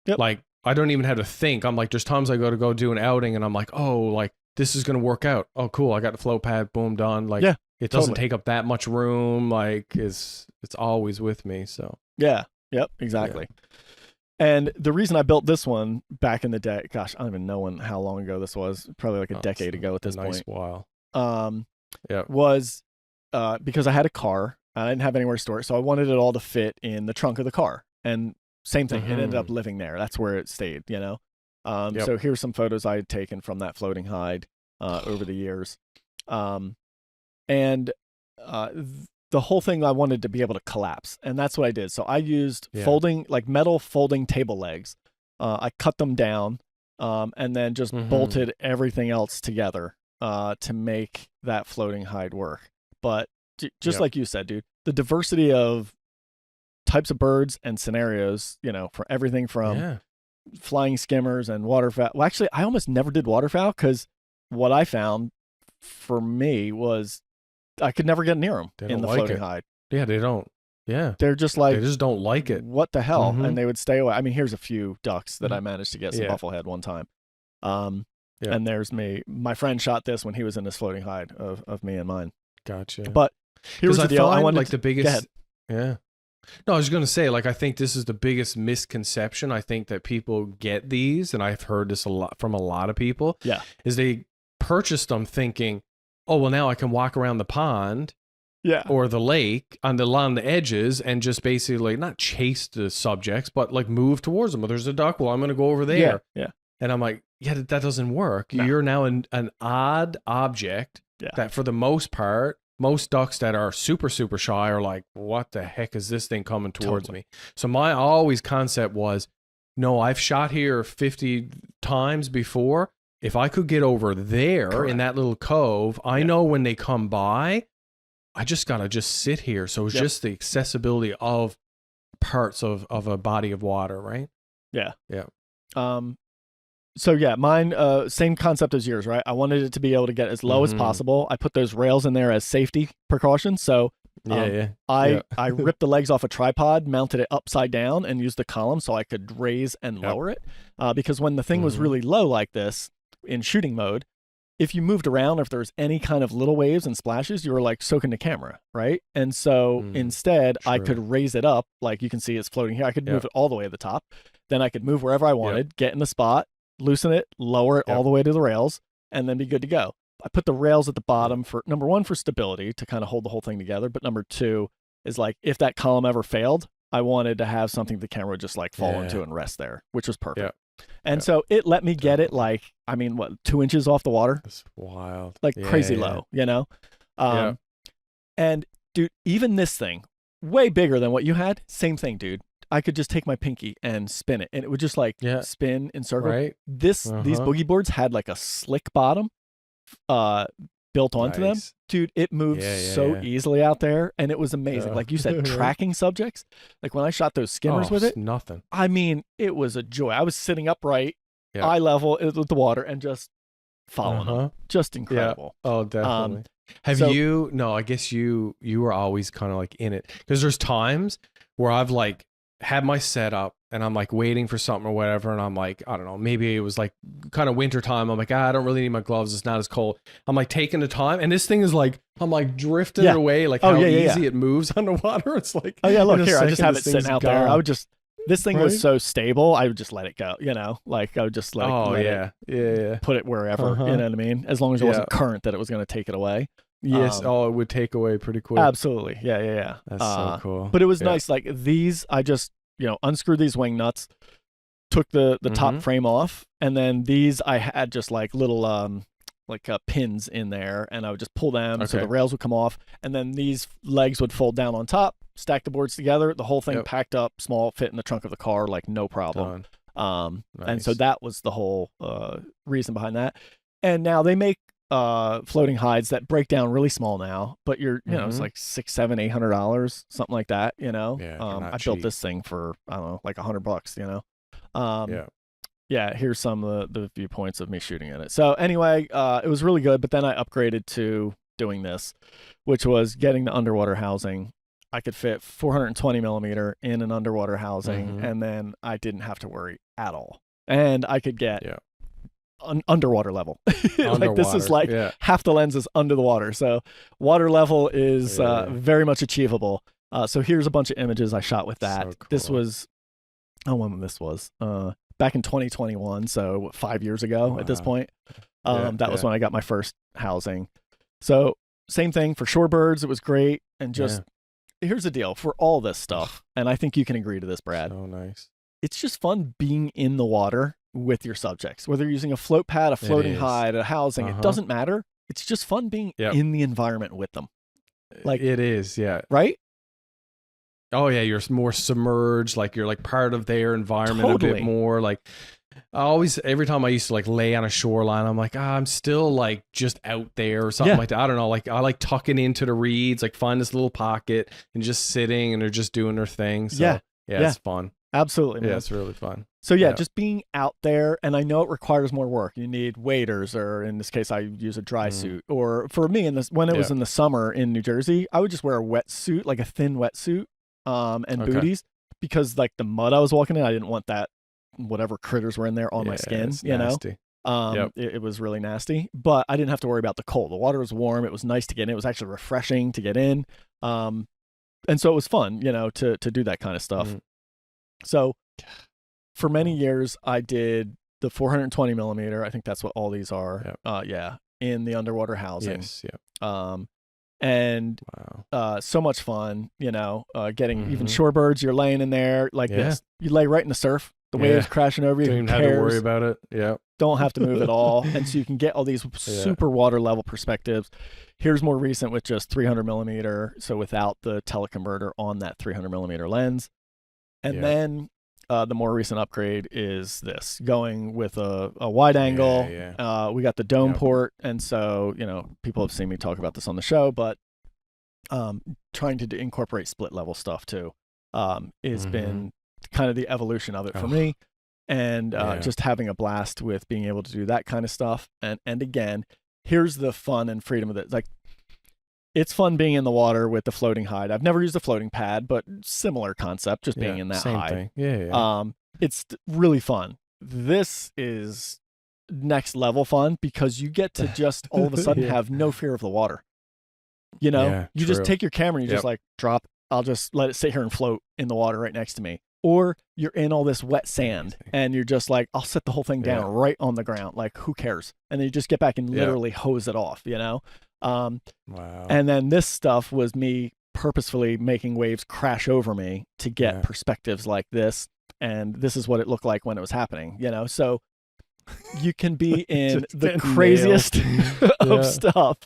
Yep. Like I don't even have to think. I'm like, there's times I go do an outing and I'm like, oh, like this is gonna work out. Oh, cool. I got the float pad, boom, done. Like it doesn't take up that much room. Like it's always with me. So yeah. Yep. Exactly. Yeah. And the reason I built this one back in the day, gosh, I don't even know how long ago this was. Probably like a decade ago at this point. Nice while. Was because I had a car. I didn't have anywhere to store it, so I wanted it all to fit in the trunk of the car. And same thing, it ended up living there. That's where it stayed, So here's some photos I had taken from that floating hide over the years. The whole thing I wanted to be able to collapse, and that's what I did. So I used metal folding table legs. I cut them down and then just bolted everything else together to make that floating hide work. But just like you said, dude, the diversity of types of birds and scenarios, for everything from flying skimmers and waterfowl. Well, actually, I almost never did waterfowl because what I found for me was I could never get near them in the floating hide. Yeah, they don't. Yeah. They're just like, they just don't like it. What the hell? And they would stay away. I mean, here's a few ducks that I managed to get some bufflehead one time. And there's me. My friend shot this when he was in this floating hide of me and mine. Gotcha. But here's the deal. I wanted like the biggest. Yeah. No, I was going to say, like, I think this is the biggest misconception. I think that people get these, and I've heard this a lot from a lot of people. Yeah. Is they purchased them thinking, oh, well, now I can walk around the pond or the lake along the edges and just basically not chase the subjects, but like move towards them. Well, there's a duck. Well, I'm going to go over there. Yeah. And I'm like, yeah, that doesn't work. No. You're now an odd object that for the most part, most ducks that are super, super shy are like, what the heck is this thing coming towards me? So my always concept was, no, I've shot here 50 times before. If I could get over there in that little cove, I know when they come by, I just got to just sit here. So it's just the accessibility of parts of a body of water, right? Yeah. Yeah. So yeah, mine, same concept as yours, right? I wanted it to be able to get as low as possible. I put those rails in there as safety precautions. So I ripped the legs off a tripod, mounted it upside down, and used the column so I could raise and lower it. Because when the thing was really low like this in shooting mode, if you moved around, if there's any kind of little waves and splashes, you were like soaking the camera, right? And so instead, I could raise it up. Like you can see it's floating here. I could move it all the way to the top. Then I could move wherever I wanted, get in the spot, loosen it, lower it all the way to the rails, and then be good to go. I put the rails at the bottom for, number one, for stability to kind of hold the whole thing together. But number two is like, if that column ever failed, I wanted to have something the camera would just like fall into and rest there, which was perfect. And so it let me get it like, I mean, what, 2 inches off the water? That's wild. Like crazy low, you know? And dude, even this thing, way bigger than what you had, same thing, dude. I could just take my pinky and spin it, and it would just like spin in circles. Right. These boogie boards had like a slick bottom built onto them. Dude, it moves so easily out there, and it was amazing. Like you said, tracking subjects. Like when I shot those skimmers with it, nothing. I mean, it was a joy. I was sitting upright, eye level with the water, and just following them. Just incredible. Oh, definitely. I guess you were always kind of like in it, because there's times where I've like had my setup and I'm like waiting for something or whatever, and I'm like, I don't know, maybe it was like kind of winter time. I'm like, I don't really need my gloves, it's not as cold. I'm like taking the time, and this thing is like, I'm like drifting away, like how easy it moves underwater. It's like, oh yeah, look here, I just have it sitting out there. I would just, this thing was so stable, I would just let it go, you know, like I would just like put it wherever, you know what I mean, as long as it wasn't current that it was going to take it away. Yes. It would take away pretty quick. Absolutely. Yeah. That's so cool. But it was nice. Like these, I just, unscrewed these wing nuts, took the top frame off, and then these I had just like little pins in there, and I would just pull them so the rails would come off, and then these legs would fold down on top, stack the boards together, the whole thing packed up, small, fit in the trunk of the car, like no problem. Nice. And so that was the whole reason behind that. And now they make floating hides that break down really small now, but it's like $600, $700, $800, something like that, I built this thing for, I don't know, like $100, here's some of the viewpoints of me shooting in it. So anyway, it was really good, but then I upgraded to doing this, which was getting the underwater housing. I could fit 420 millimeter in an underwater housing, and then I didn't have to worry at all. And I could get underwater level. Like this is like half the lens is under the water, so water level is very much achievable. So here's a bunch of images I shot with that. So cool. This was when this was back in 2021, so 5 years ago at this point. That was when I got my first housing. So same thing for shorebirds, it was great. And just here's the deal for all this stuff, and I think you can agree to this, Brad. So nice. It's just fun being in the water with your subjects, whether you're using a float pad, a floating hide, a housing, it doesn't matter. It's just fun being in the environment with them. Like it is, right? Oh yeah, you're more submerged, like you're like part of their environment a bit more. Like every time I used to like lay on a shoreline, I'm like, I'm still like just out there or something like that. I don't know, like I like tucking into the reeds, like find this little pocket and just sitting, and they're just doing their thing. So it's fun. Absolutely, man. Yeah, it's really fun. So just being out there, and I know it requires more work. You need waders, or in this case, I use a dry suit. Or for me, when it was in the summer in New Jersey, I would just wear a wetsuit, like a thin wetsuit, and booties, because like the mud I was walking in, I didn't want that whatever critters were in there on my skin. You nasty. know, it was really nasty. But I didn't have to worry about the cold. The water was warm. It was nice to get in. It was actually refreshing to get in, and so it was fun, to do that kind of stuff. So for many years, I did the 420 millimeter. I think that's what all these are. in the underwater housing. Yes. Yeah. And Wow. so much fun, getting even shorebirds. You're laying in there like this. You lay right in the surf. The waves crashing over you. Don't even have to worry about it. Yeah. Don't have to move at all. And so you can get all these super water level perspectives. Here's more recent with just 300 millimeter. So without the teleconverter on that 300 millimeter lens. And then the more recent upgrade is this, going with a wide angle. We got the dome port. And so, people have seen me talk about this on the show, but trying to incorporate split level stuff too has been kind of the evolution of it for me. And just having a blast with being able to do that kind of stuff. And again, here's the fun and freedom of it. Like, it's fun being in the water with the floating hide. I've never used a floating pad, but similar concept, just being in that same hide. Thing. Yeah. It's really fun. This is next level fun because you get to just all of a sudden have no fear of the water. You just take your camera and you just like drop. I'll just let it sit here and float in the water right next to me. Or you're in all this wet sand and you're just like, I'll set the whole thing down right on the ground. Like, who cares? And then you just get back and literally hose it off, Wow. And then this stuff was me purposefully making waves crash over me to get perspectives like this. And this is what it looked like when it was happening, So you can be in the craziest of stuff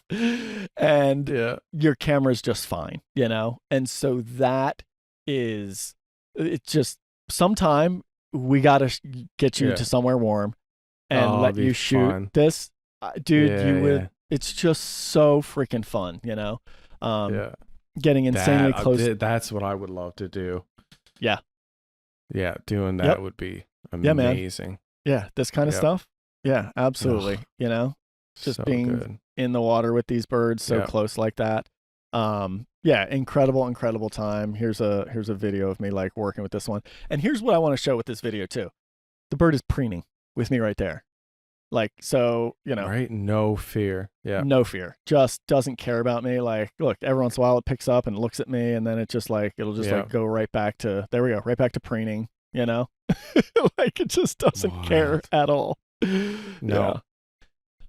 and your camera's just fine, And so that is, it's just sometime we got to get you to somewhere warm and let you shoot this. Dude, you would. It's just so freaking fun, getting insanely close. That's what I would love to do. Yeah. Yeah. Doing that would be amazing. Yeah. This kind of stuff. Yeah, absolutely. Just so being good in the water with these birds so close like that. Incredible time. Here's a video of me like working with this one. And here's what I want to show with this video too. The bird is preening with me right there. Like, so, right? No fear. Yeah. No fear. Just doesn't care about me. Like, look, every once in a while it picks up and looks at me and then it just like, it'll just like go right back to, there we go, right back to preening, like it just doesn't care at all. No.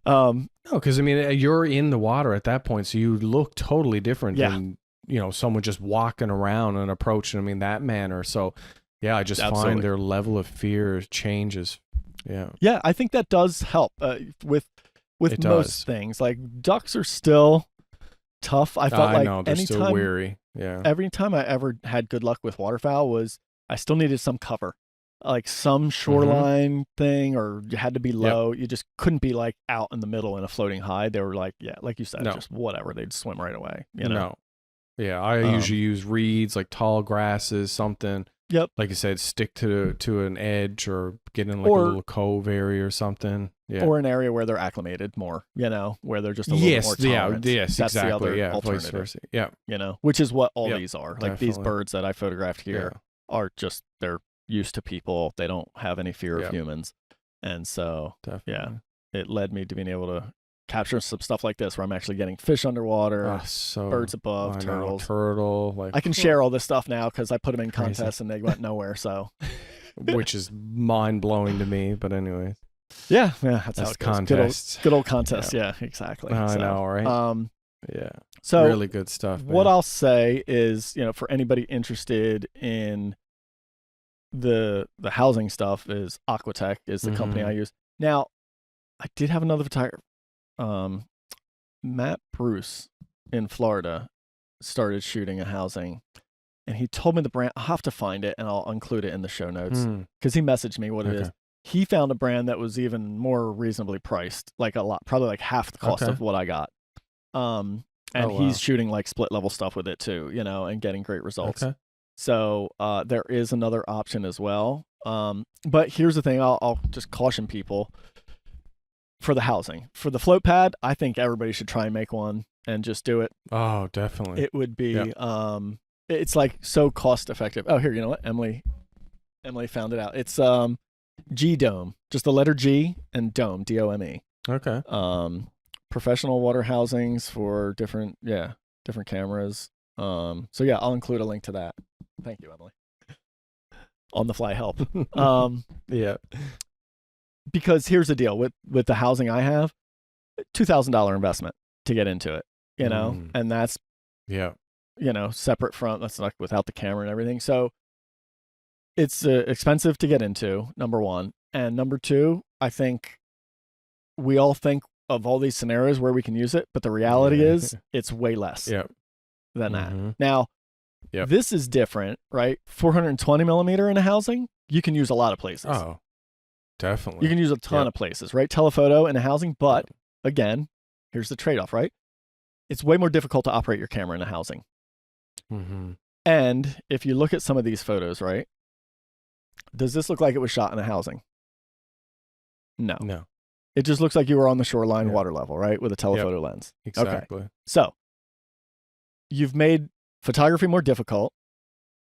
No, because I mean, you're in the water at that point, so you look totally different than someone just walking around and approaching them in that manner. So, I just find their level of fear changes. Yeah, I think that does help with most things. Like ducks are still tough. I felt like they're still weary. Yeah. Every time I ever had good luck with waterfowl was I still needed some cover. Like some shoreline thing, or you had to be low. You just couldn't be like out in the middle in a floating hide. They were like, like you said, just whatever. They'd swim right away. No. Yeah, I usually use reeds, like tall grasses, something. Yep. Like you said, stick to an edge or get in like a little cove area or something. Yeah. Or an area where they're acclimated more, where they're just a little more tolerant. Yes, that's exactly. The other alternative. Vice versa. Yeah. Which is what all these are. Like these birds that I photographed here are just, they're used to people. They don't have any fear of humans. And so, it led me to being able to capture some stuff like this where I'm actually getting fish underwater, birds above, turtles. Turtle. I can share all this stuff now because I put them in contests and they went nowhere. So, which is mind blowing to me. But anyways, that's how it goes. Contests. Good old contests. Yeah, exactly. I know, right? Yeah. So really good stuff. Man. What I'll say is, for anybody interested in the housing stuff, is Aquatech is the company I use. Now, I did have another photographer. Matt Bruce in Florida started shooting a housing, and he told me the brand. I'll have to find it and I'll include it in the show notes because he messaged me what it is. He found a brand that was even more reasonably priced, like a lot, probably like half the cost of what I got. And he's shooting like split level stuff with it too, and getting great results. So there is another option as well. But here's the thing, I'll just caution people. For the housing, for the float pad, I think everybody should try and make one and just do it. Oh, definitely. It would be, it's like so cost effective. Oh, here, you know what? Emily found it out. It's G Dome, just the letter G and Dome, DOME. Okay. Professional water housings for different cameras. So yeah, I'll include a link to that. Thank you, Emily. On the fly help. Yeah. Because here's the deal with the housing I have, $2,000 investment to get into it, you know, and that's, yeah, you know, separate from, that's like without the camera and everything. So it's expensive to get into, number one. And number two, I think we all think of all these scenarios where we can use it, but the reality is it's way less than that. Now, this is different, right? 420 millimeter in a housing, you can use a lot of places. Oh, definitely. You can use a ton of places, right? Telephoto in a housing, but again, here's the trade-off, right? It's way more difficult to operate your camera in a housing. And if you look at some of these photos, right? Does this look like it was shot in a housing? No. No. It just looks like you were on the shoreline water level, right? With a telephoto lens. Exactly. Okay. So you've made photography more difficult.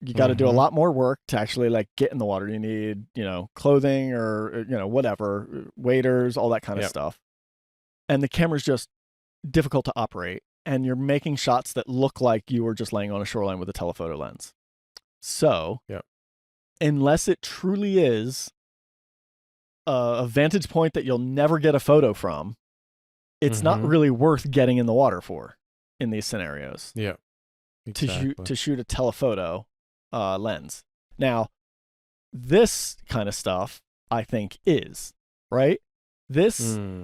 You got to do a lot more work to actually like get in the water. You need, you know, clothing or, you know, whatever, waders, all that kind of stuff. And the camera's just difficult to operate. And you're making shots that look like you were just laying on a shoreline with a telephoto lens. So unless it truly is a vantage point that you'll never get a photo from, it's not really worth getting in the water for in these scenarios. Yeah. Exactly. To shoot a telephoto lens. Now, this kind of stuff, I think, is, right? This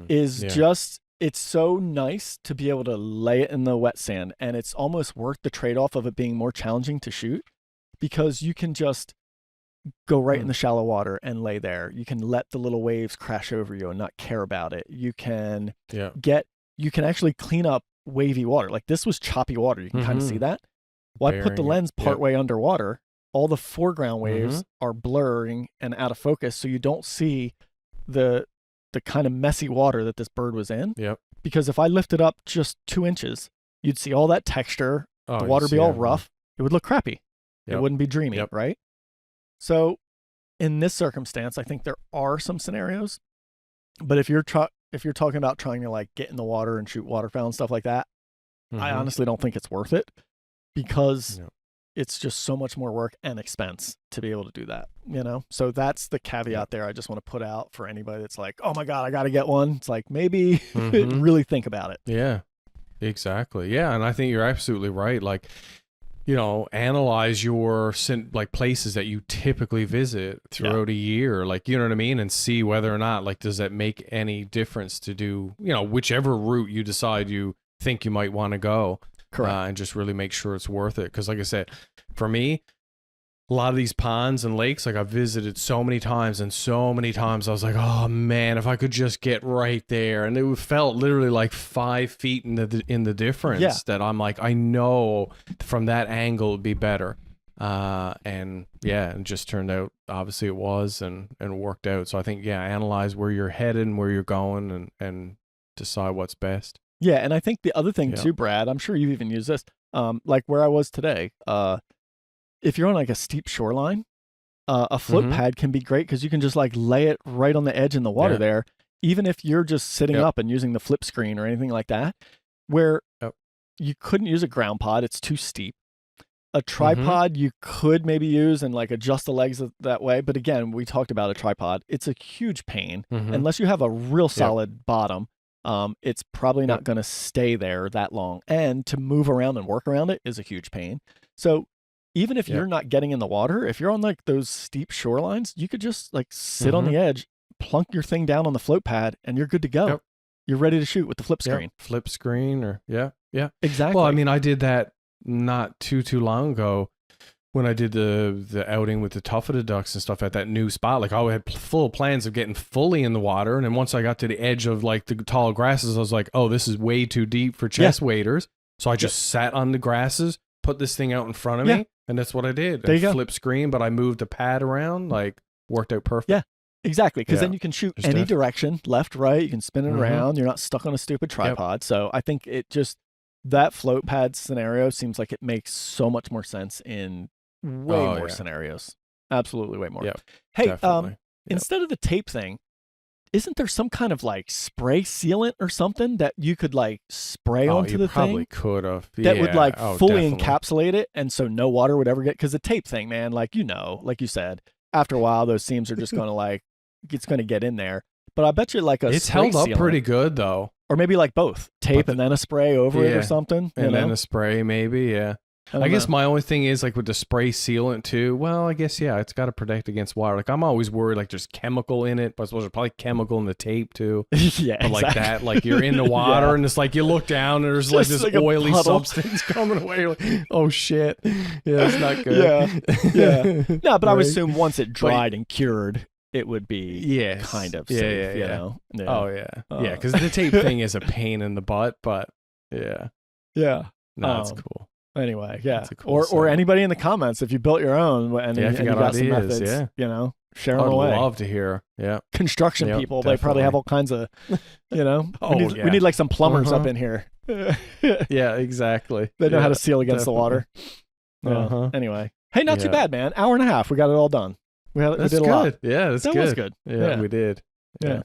is just, it's so nice to be able to lay it in the wet sand, and it's almost worth the trade-off of it being more challenging to shoot because you can just go right in the shallow water and lay there. You can let the little waves crash over you and not care about it. You can you can actually clean up wavy water. Like this was choppy water. You can kind of see that. Well, I put the lens partway underwater. All the foreground waves are blurring and out of focus, so you don't see the kind of messy water that this bird was in. Because if I lifted up just 2 inches, you'd see all that texture, the water be all rough. It would look crappy. It wouldn't be dreamy, right? So in this circumstance, I think there are some scenarios, but if you're talking about trying to like get in the water and shoot waterfowl and stuff like that, I honestly don't think it's worth it because it's just so much more work and expense to be able to do that, you know? So that's the caveat there I just want to put out for anybody that's like, oh my God, I got to get one. It's like, maybe really think about it. Yeah, exactly. Yeah. And I think you're absolutely right. Like, you know, analyze your like places that you typically visit throughout a year, like, you know what I mean? And see whether or not, like, does that make any difference to do, you know, whichever route you decide you think you might want to go. Correct. And just really make sure it's worth it. Because like I said, for me, a lot of these ponds and lakes, like I've visited so many times and so many times I was like, oh man, if I could just get right there. And it felt literally like 5 feet in the difference that I'm like, I know from that angle it'd be better. And it just turned out, obviously it was, and worked out. So I think, analyze where you're headed and where you're going and decide what's best. Yeah. And I think the other thing too, Brad, I'm sure you've even used this, like where I was today, if you're on like a steep shoreline, a float pad can be great because you can just like lay it right on the edge in the water there, even if you're just sitting up and using the flip screen or anything like that, where you couldn't use a ground pod. It's too steep. A tripod you could maybe use and like adjust the legs that way. But again, we talked about a tripod. It's a huge pain. Unless you have a real solid bottom, it's probably not going to stay there that long. And to move around and work around it is a huge pain. So even if you're not getting in the water, if you're on like those steep shorelines, you could just like sit on the edge, plunk your thing down on the float pad, and you're good to go. You're ready to shoot with the flip screen. Flip screen or exactly. Well, I mean, I did that not too long ago when I did the outing with the tufted ducks and stuff at that new spot. Like I had full plans of getting fully in the water, and then once I got to the edge of like the tall grasses, I was like, oh, this is way too deep for chest waders. So I just sat on the grasses, put this thing out in front of me. And that's what I did. There you go. Flip screen, but I moved the pad around, like worked out perfect. Yeah, exactly. Because then you can shoot any direction, left, right. You can spin it around. You're not stuck on a stupid tripod. So I think that float pad scenario seems like it makes so much more sense in way more scenarios. Absolutely way more. Hey, instead of the tape thing, isn't there some kind of like spray sealant or something that you could like spray onto the thing? Probably could have. That would like fully encapsulate it, and so no water would ever get. Because the tape thing, man, like like you said, after a while those seams are just going to like it's going to get in there. But I bet you like it's held up pretty good though. Or maybe like both. Tape and then a spray over it or something. And then a spray maybe, yeah. I guess my only thing is like with the spray sealant too. Well, I guess, yeah, it's got to protect against water. Like I'm always worried like there's chemical in it, but I suppose there's probably chemical in the tape too. Yeah, but like that, like you're in the water and it's like you look down and there's like this like oily substance coming away. You're like, oh shit. Yeah, it's not good. Yeah. No, but I would assume once it dried and cured, it would be kind of safe, you know? Yeah. Oh, yeah. Yeah, because the tape thing is a pain in the butt, but yeah. Yeah. No, that's cool. Anyway, yeah. Cool or anybody in the comments, if you built your own and you got some ideas, methods, you know, share them away. I'd love to hear. Yeah. Construction people, definitely. They probably have all kinds of, you know, we need like some plumbers up in here. Yeah, exactly. They know how to seal against the water. Anyway. Hey, not too bad, man. Hour and a half. We got it all done. We did a lot. Yeah, that's good. That was good. Yeah, we did. Yeah.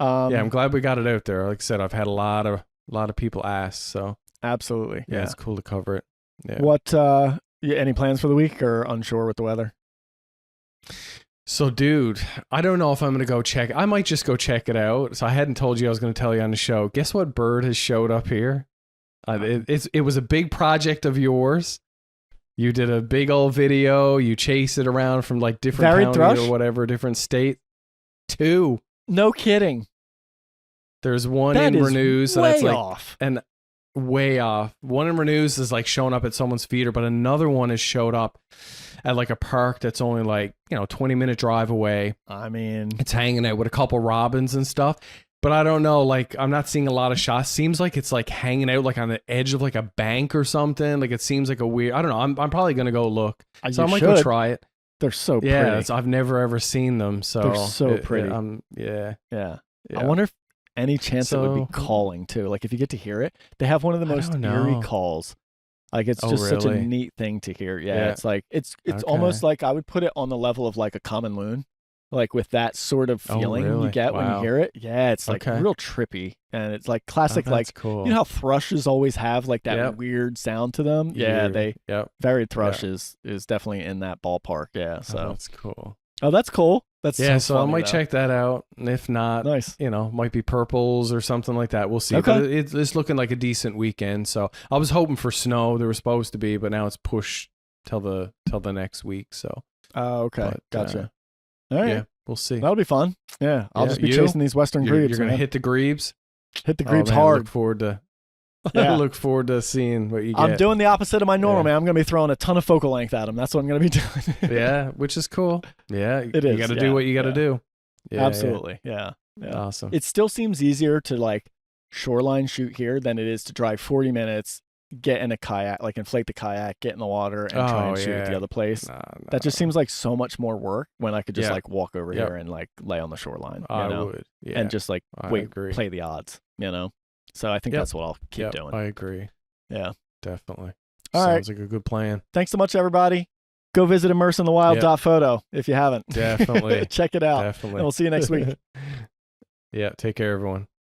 I'm glad we got it out there. Like I said, I've had a lot of people ask, so absolutely. Yeah, it's cool to cover it. Yeah. What any plans for the week or unsure with the weather? So dude, I don't know if I'm gonna go check. I might just go check it out. So I hadn't told you I was gonna tell you on the show. Guess what bird has showed up here? It was a big project of yours. You did a big old video. You chased it around from like different counties or whatever, different state. 2. No kidding. There's one in Renews, and that's like off. And way off. One in Renews is like showing up at someone's feeder, but another one has showed up at like a park that's only like 20-minute drive away. I mean, it's hanging out with a couple robins and stuff. But I don't know, like I'm not seeing a lot of shots. Seems like it's like hanging out like on the edge of like a bank or something. Like it seems like a weird. I don't know. I'm probably gonna go look. So I might go try it. They're so pretty. Yeah, I've never ever seen them. So they're so pretty. Yeah. I wonder if any chance it would be calling too. Like if you get to hear it, they have one of the most eerie calls. Like it's just such a neat thing to hear. Yeah, it's like it's almost like I would put it on the level of like a common loon. Like with that sort of feeling you get when you hear it. Yeah, it's like real trippy. And it's like classic, like, cool. You know how thrushes always have like that weird sound to them? Yeah, varied thrush is definitely in that ballpark. Yeah, so. That's cool. Oh, that's cool. That's so I might check that out. And if not, nice. Might be purples or something like that. We'll see. Okay. But it's looking like a decent weekend. So I was hoping for snow. There was supposed to be, but now it's pushed till the next week. So. Oh, okay. But, gotcha. All right. Yeah, we'll see. That'll be fun. Yeah, I'll just be chasing these western grebes. You're gonna hit the grebes. Hit the grebes hard. Look forward to. I look forward to seeing what you get. I'm doing the opposite of my normal, man. I'm gonna be throwing a ton of focal length at them. That's what I'm gonna be doing. Yeah, which is cool. Yeah, it is. You got to do what you got to do. Yeah, absolutely. Yeah. Awesome. It still seems easier to like shoreline shoot here than it is to drive 40 minutes. Get in a kayak, like inflate the kayak, get in the water, and try and shoot at the other place. That just seems like so much more work when I could just like walk over here and like lay on the shoreline, I would, and just like play the odds, So I think that's what I'll keep doing. I agree. Yeah, definitely. Sounds like a good plan. Thanks so much, everybody. Go visit immerseinthewild.photo if you haven't. Definitely. Check it out. Definitely. And we'll see you next week. Yeah, take care, everyone.